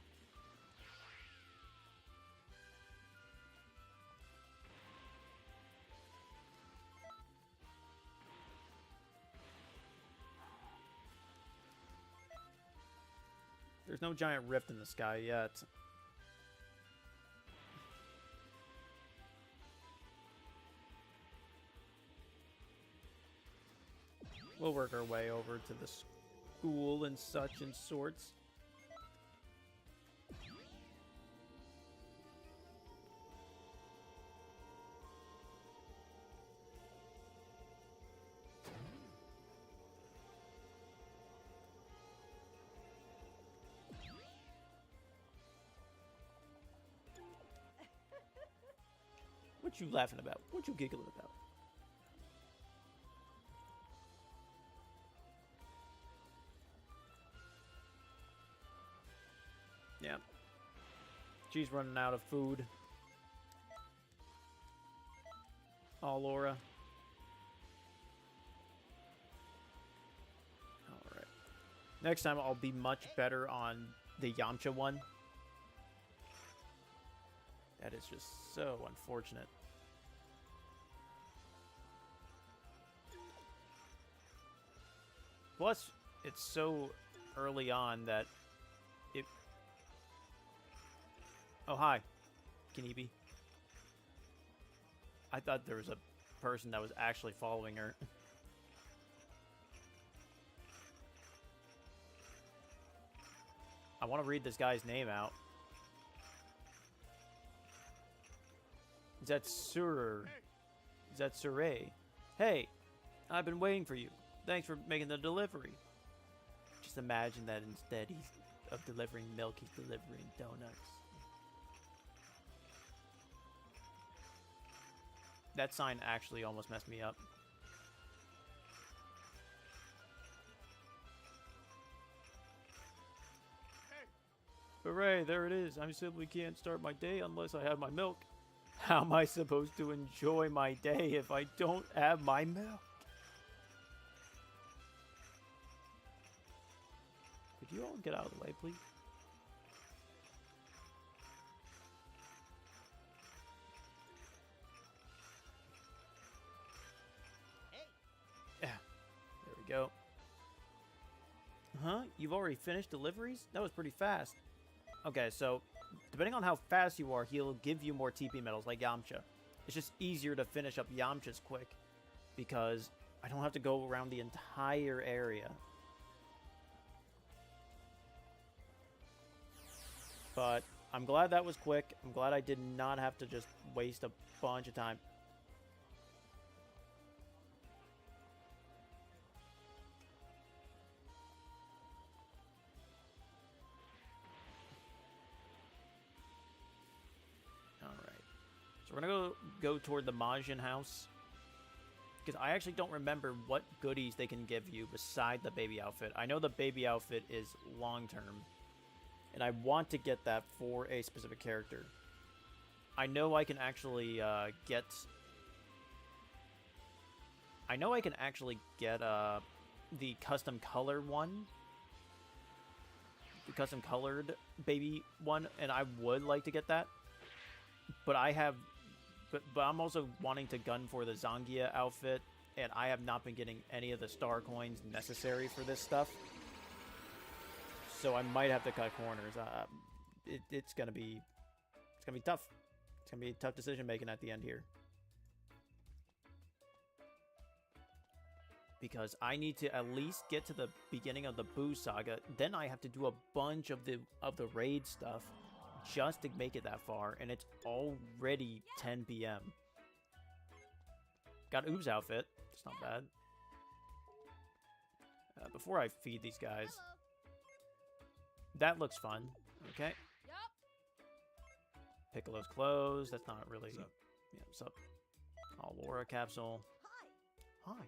There's no giant rift in the sky yet. We'll work our way over to the school and such and sorts. What you laughing about? What you giggling about? Yeah. She's running out of food. Oh, Laura. Alright. Next time I'll be much better on the Yamcha one. That is just so unfortunate. Plus, it's so early on that it... Oh, hi, Kanibi. I thought there was a person that was actually following her. I want to read this guy's name out. Zetsuru. Zetsure. Hey, I've been waiting for you. Thanks for making the delivery. Just imagine that instead of delivering milk, he's delivering donuts. That sign actually almost messed me up. Hooray, there it is. I simply can't start my day unless I have my milk. How am I supposed to enjoy my day if I don't have my milk? Could you all get out of the way, please? Yeah, there we go. Huh? You've already finished deliveries? That was pretty fast. Okay, so depending on how fast you are, he'll give you more TP medals like Yamcha. It's just easier to finish up Yamcha's quick because I don't have to go around the entire area. But I'm glad that was quick. I'm glad I did not have to just waste a bunch of time. We're gonna go toward the Majin house because I actually don't remember what goodies they can give you beside the baby outfit. I know the baby outfit is long term, and I want to get that for a specific character. I know I can actually get. I know I can actually get the custom color one, the custom colored baby one, and I would like to get that, but I have. But I'm also wanting to gun for the Zangia outfit, and I have not been getting any of the star coins necessary for this stuff. So I might have to cut corners. It's gonna be tough. It's gonna be tough decision making at the end here, because I need to at least get to the beginning of the Boo saga. Then I have to do a bunch of the raid stuff just to make it that far, and it's already 10 p.m. Got Oob's outfit. It's not bad. Before I feed these guys. Hello. That looks fun. Okay. Yup. Piccolo's clothes. That's not really... What's up? Yeah, what's up? Oh, Laura capsule. Hi. Hi.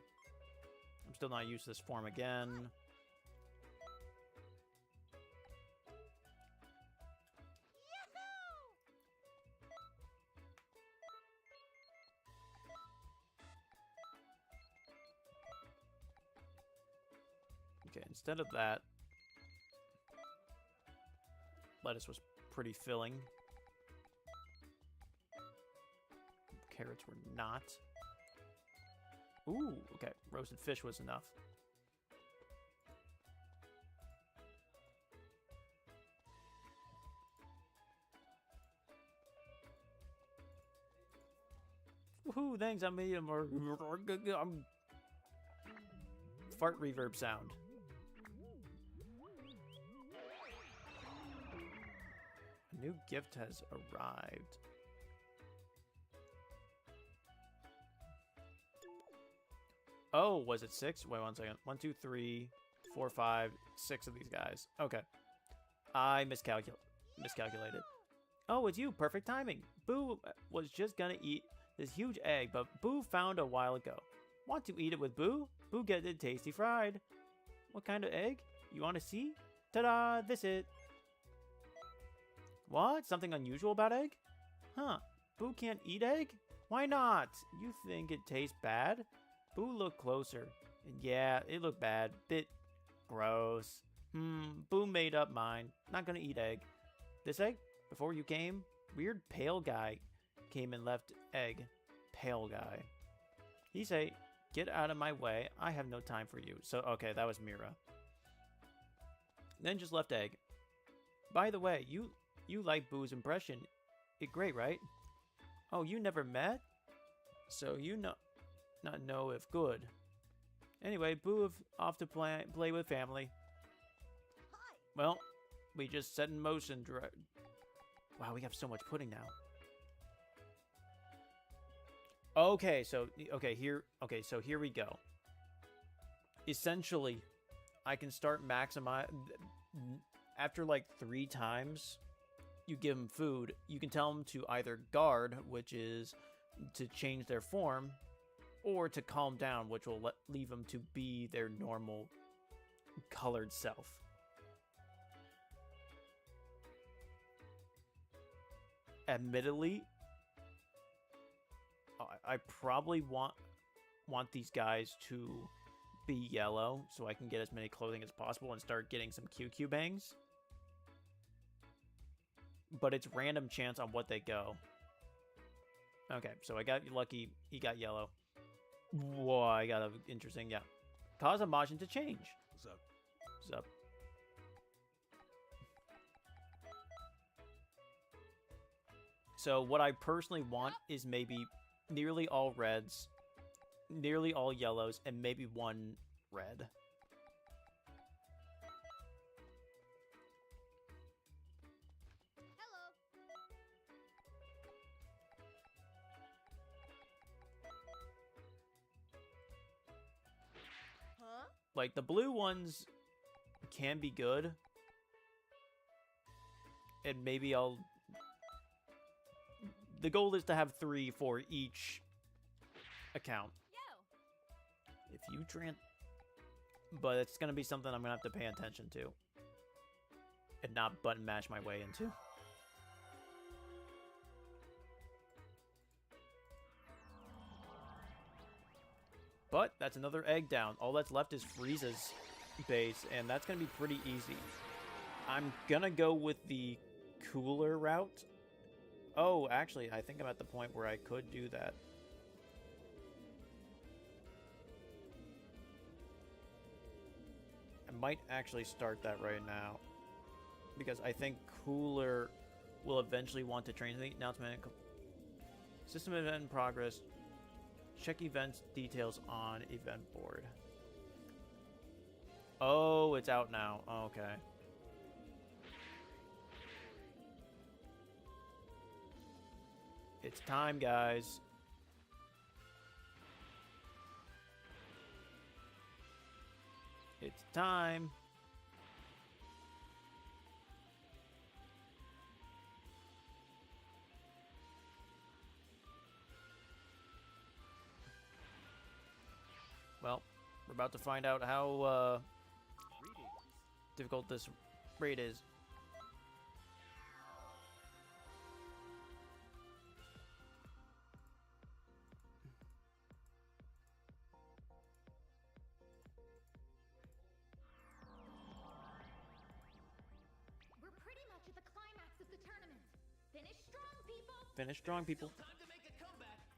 I'm still not used to this form again. Okay, instead of that, lettuce was pretty filling. Carrots were not. Ooh, okay. Roasted fish was enough. Woohoo, thanks, I made him. Fart reverb sound. A new gift has arrived. Oh, was it 6? Wait 1 second. 1, 2, 3, 4, 5, 6 of these guys. Okay. I miscalculated. Oh, it's you. Perfect timing. Boo was just gonna eat this huge egg, but Boo found a while ago. Want to eat it with Boo? Boo get it tasty fried. What kind of egg? You want to see? Ta-da! This it. What? Something unusual about egg? Huh. Boo can't eat egg? Why not? You think it tastes bad? Boo looked closer. And yeah, it looked bad. Bit gross. Boo made up mine. Not gonna eat egg. This egg? Before you came? Weird pale guy came and left egg. Pale guy. He say, Get out of my way. I have no time for you. So, okay, that was Mira. Then just left egg. By the way, you like Boo's impression. It great, right? Oh, you never met? So you not know if good. Anyway, Boo off to play with family. Hi. Well, we just set in motion. Wow, we have so much pudding now. Okay, so here we go. Essentially, I can start maximize after like 3 times you give them food, you can tell them to either guard, which is to change their form, or to calm down, which will leave them to be their normal colored self. Admittedly, I probably want these guys to be yellow so I can get as many clothing as possible and start getting some QQ bangs. But it's random chance on what they go. Okay, so I got lucky. He got yellow. Whoa, I got an interesting, yeah. Cause a Majin to change. What's up? What's up? So what I personally want is maybe nearly all reds, nearly all yellows, and maybe 1 red. Hello. Huh? Like, the blue ones can be good. And maybe I'll... The goal is to have 3 for each account. Yo. If you but it's going to be something I'm going to have to pay attention to. And not button mash my way into. But that's another egg down. All that's left is Frieza's base, and that's going to be pretty easy. I'm going to go with the cooler route. Oh, actually, I think I'm at the point where I could do that. I might actually start that right now. Because I think Cooler will eventually want to train the announcement. System event in progress. Check events details on event board. Oh, it's out now. Okay. It's time, guys. It's time. Well, we're about to find out how difficult this raid is. We're pretty much at the climax of the tournament. Finish strong, people. Finish strong, people.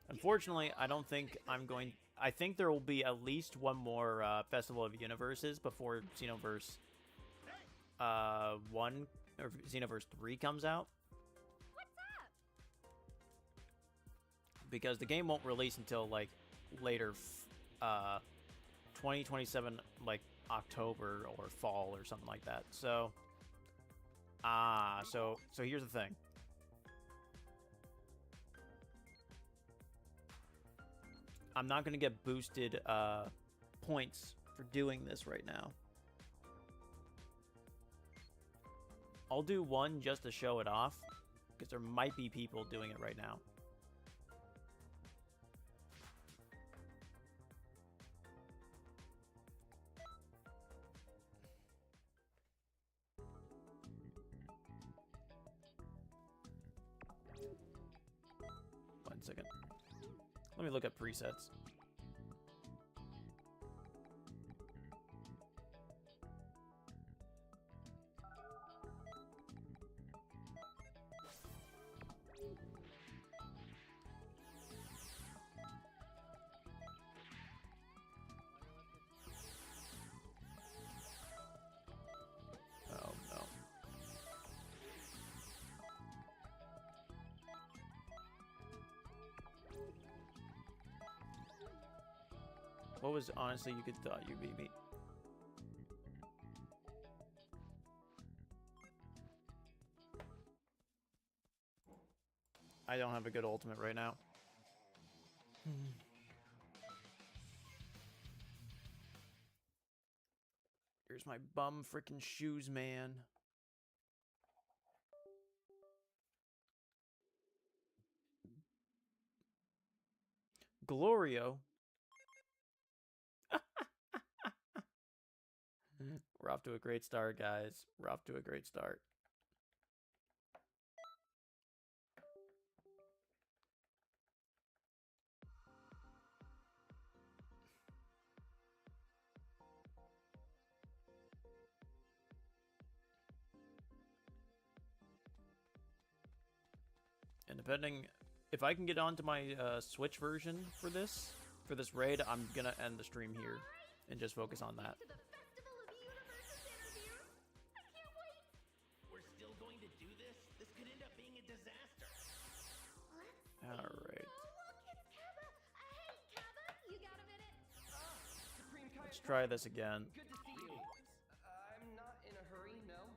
Unfortunately, I don't think I'm going... I think there will be at least one more Festival of Universes before Xenoverse 1 or Xenoverse 3 comes out. What's up? Because the game won't release until like later 2027, like October or fall or something like that. So so here's the thing. I'm not going to get boosted points for doing this right now. I'll do one just to show it off, because there might be people doing it right now. One second. Let me look at presets. What was honestly you could thought you beat me? I don't have a good ultimate right now. Here's my bum freaking shoes, man. Glorio. We're off to a great start, guys. We're off to a great start. And depending, if I can get onto my Switch version for this raid, I'm gonna end the stream here and just focus on that. To the Festival of Universes interviews. I can't wait. We're still going to do this? This could end up being a disaster. All right. Oh, look, it's Kaba. Hey, Kaba, you got a minute? Supreme Kai. Let's try this again. Good to see you. I'm not in a hurry, no.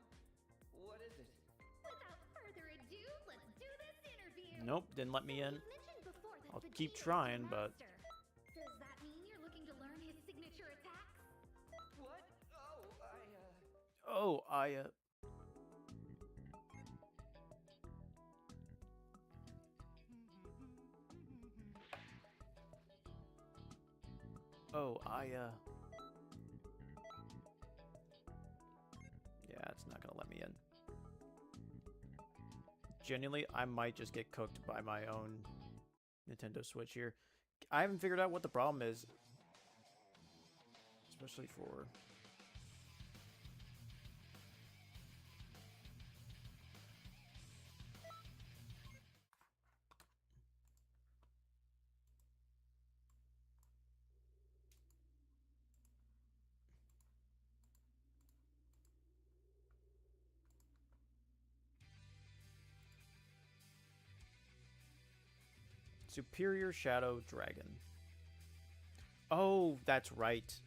What is it? Without further ado, let's do this interview. Nope, didn't let me in. You've mentioned before that I'll Vegeta's keep your trying, but- master. Does that mean you're looking to learn his signature attacks? What? Oh, yeah, it's not gonna let me in. Genuinely, I might just get cooked by my own Nintendo Switch here. I haven't figured out what the problem is. Especially for... Superior Shadow Dragon. Oh, that's right.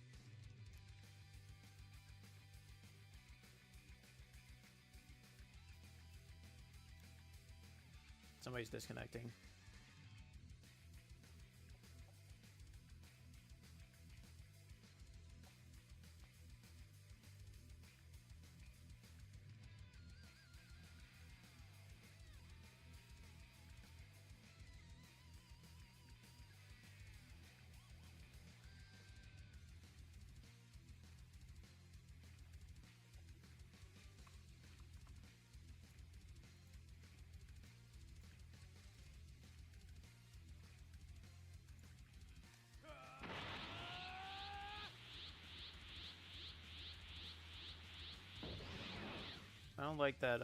Somebody's disconnecting. I don't like that,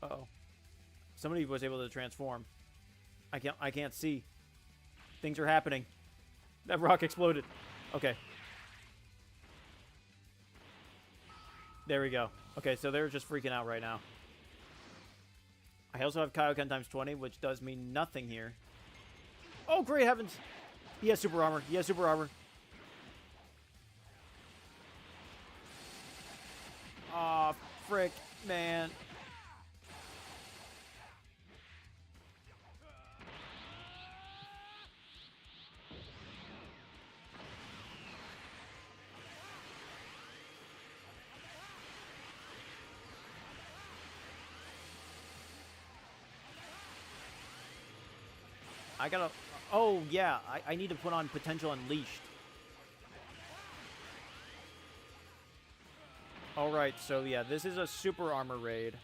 uh-oh. Somebody was able to transform. I can't see. Things are happening. That rock exploded. Okay. There we go. Okay, so they're just freaking out right now. I also have Kaioken times 20, which does mean nothing here. Oh, great heavens! He has super armor. He has super armor. Aw, frick, man. I gotta... Oh, yeah. I need to put on Potential Unleashed. Alright, so yeah, this is a super armor raid.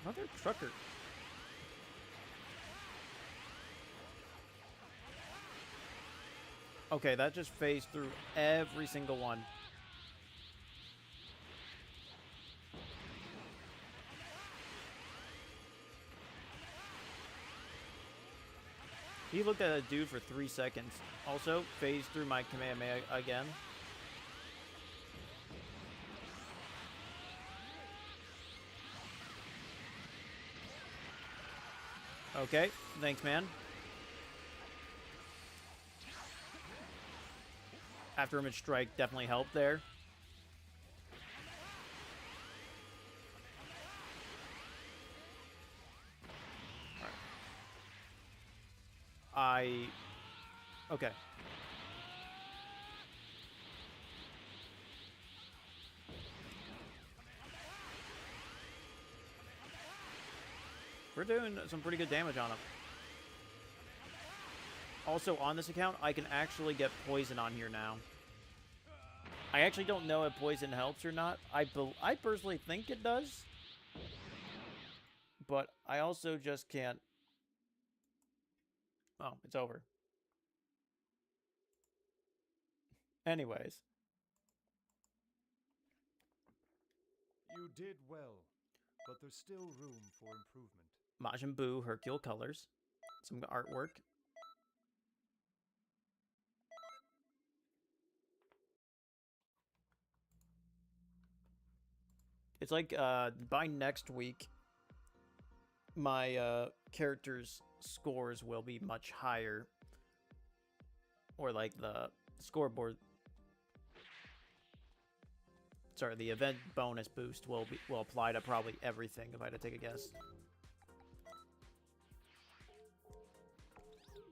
Mother trucker. Okay, that just phased through every single one. He looked at a dude for 3 seconds. Also, phased through my Kamehameha again. Okay, thanks, man. After image strike definitely helped there. Okay. We're doing some pretty good damage on him. Also, on this account, I can actually get poison on here now. I actually don't know if poison helps or not. I personally think it does. But I also just can't... Oh, it's over. Anyways. You did well, but there's still room for improvement. Majin Buu, Hercule colors. Some artwork. It's like, by next week, my, characters' scores will be much higher. Or, like, the scoreboard... Sorry, the event bonus boost will apply to probably everything, if I had to take a guess.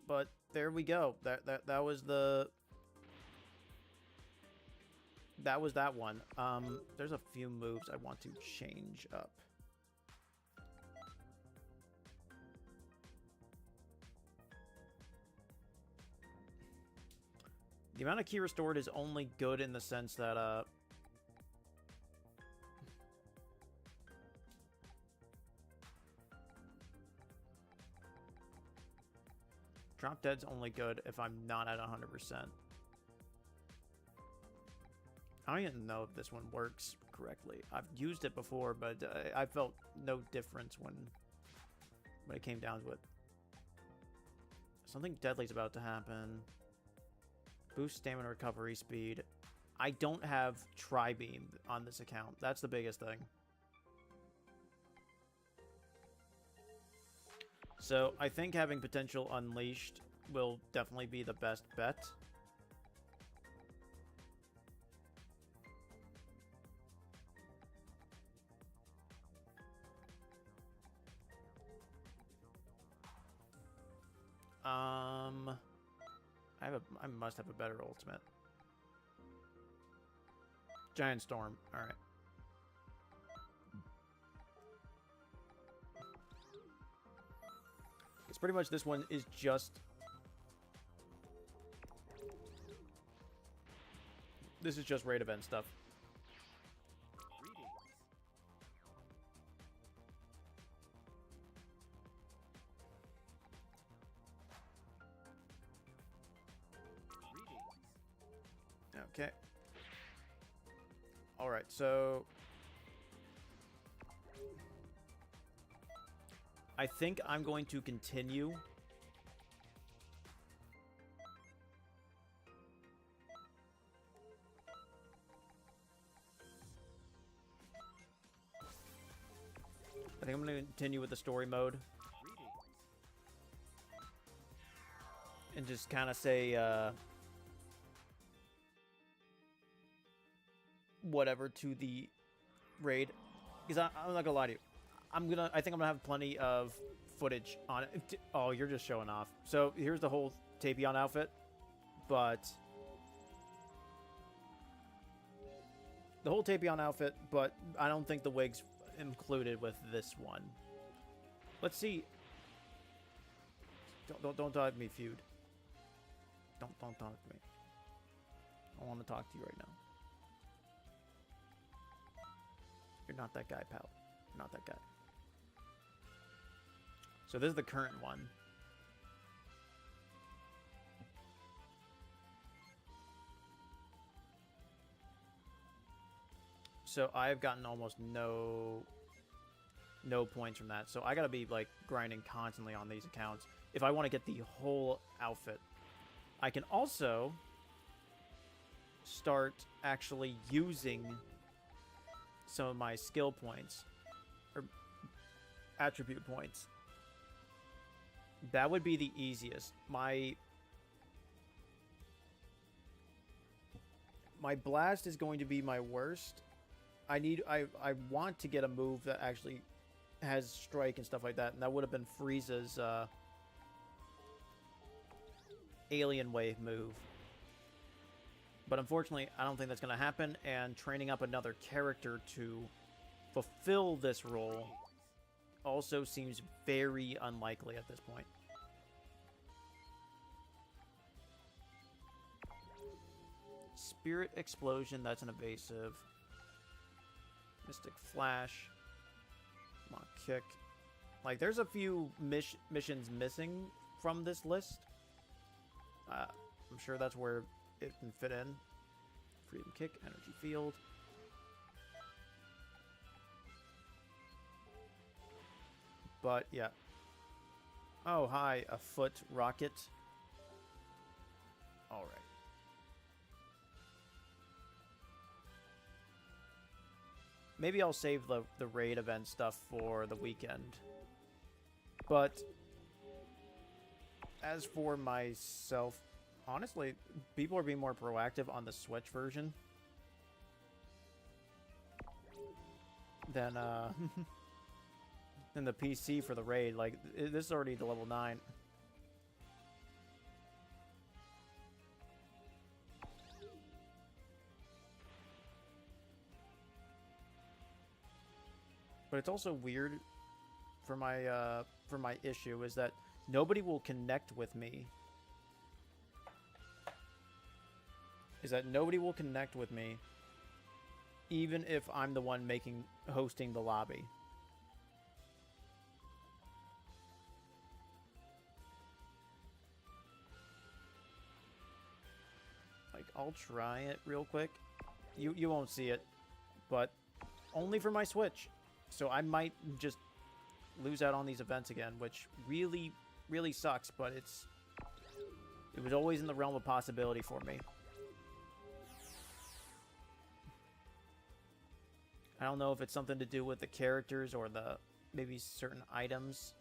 But there we go. That was the... That was that one. There's a few moves I want to change up. The amount of key restored is only good in the sense that, Drop Dead's only good if I'm not at 100%. I don't even know if this one works correctly. I've used it before, but I felt no difference when it came down to it. Something deadly's about to happen. Boost stamina recovery speed. I don't have Tri-Beam on this account. That's the biggest thing. So I think having Potential Unleashed will definitely be the best bet. I must have a better ultimate. Giant Storm. All right. It's pretty much this one is just... This is just raid event stuff. Okay. All right, so I think I'm going to continue. I think I'm going to continue with the story mode. And just kind of say, whatever to the raid. Because I'm not gonna lie to you. I think I'm gonna have plenty of footage on it. Oh, you're just showing off. So here's the whole Tapion outfit. But the whole Tapion outfit, but I don't think the wig's included with this one. Let's see. Don't talk to me, feud. Don't talk to me. I want to talk to you right now. You're not that guy, pal. You're not that guy. So this is the current one. So I've gotten almost no no points from that. So I gotta be like grinding constantly on these accounts if I want to get the whole outfit. I can also start actually using some of my skill points or attribute points. That would be the easiest. My blast is going to be my worst. I want to get a move that actually has strike and stuff like that, and that would have been Frieza's alien wave move. But unfortunately, I don't think that's going to happen, and training up another character to fulfill this role also seems very unlikely at this point. Spirit Explosion, that's an evasive. Mystic Flash. Mach Kick. Like, there's a few missions missing from this list. I'm sure that's where it can fit in. Freedom Kick, Energy Field. But, yeah. Oh, hi, a foot rocket. Alright. Maybe I'll save the raid event stuff for the weekend. But as for myself, honestly, people are being more proactive on the Switch version than than the PC for the raid. Like, this is already the level 9. But it's also weird for my issue is that nobody will connect with me. Even if I'm the one hosting the lobby. Like, I'll try it real quick. You won't see it, but only for my Switch. So I might just lose out on these events again, which really, really sucks, but it was always in the realm of possibility for me. I don't know if it's something to do with the characters or maybe certain items.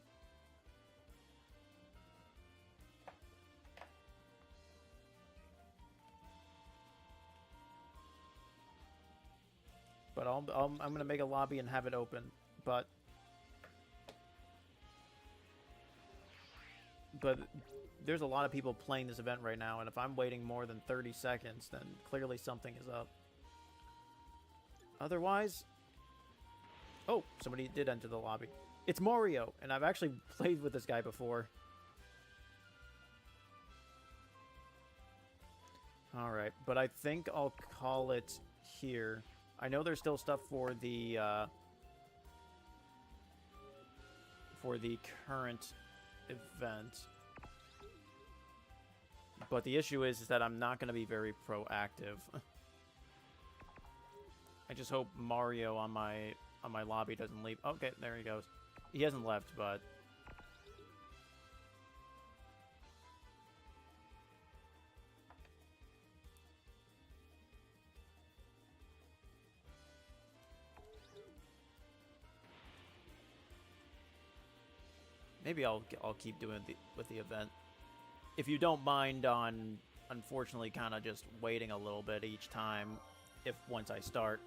But I'm going to make a lobby and have it open. But there's a lot of people playing this event right now, and if I'm waiting more than 30 seconds, then clearly something is up. Otherwise... Oh, somebody did enter the lobby. It's Mario, and I've actually played with this guy before. Alright, but I think I'll call it here. I know there's still stuff for the current event. But the issue is that I'm not going to be very proactive. I just hope Mario on my lobby doesn't leave. Okay, there he goes. He hasn't left, but... Maybe I'll keep doing with the event. If you don't mind on, unfortunately, kind of just waiting a little bit each time, once I start.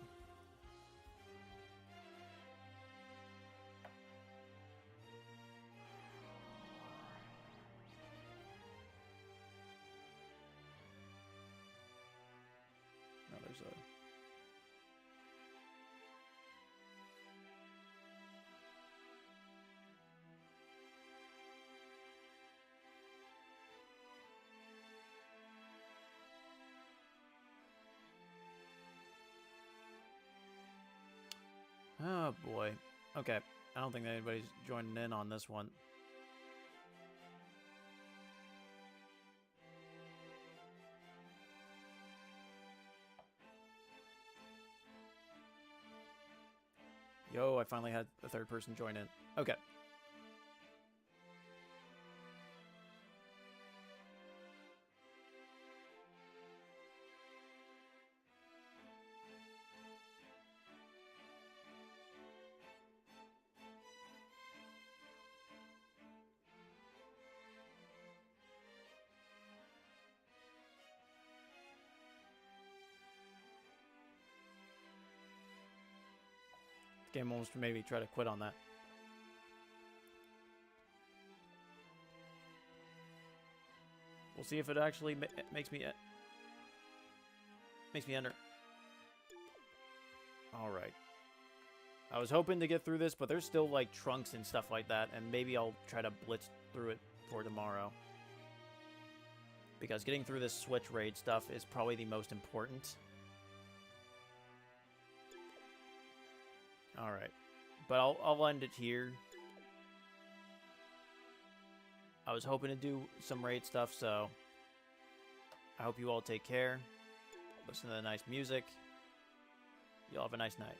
No, there's a... Oh, boy. Okay. I don't think anybody's joining in on this one. Yo, I finally had a third person join in. Okay. Game almost made me try to quit on that. We'll see if it actually makes me enter. All right. I was hoping to get through this, but there's still like trunks and stuff like that, and maybe I'll try to blitz through it for tomorrow. Because getting through this Switch raid stuff is probably the most important. All right, but I'll end it here. I was hoping to do some raid stuff, so I hope you all take care. Listen to the nice music. Y'all have a nice night.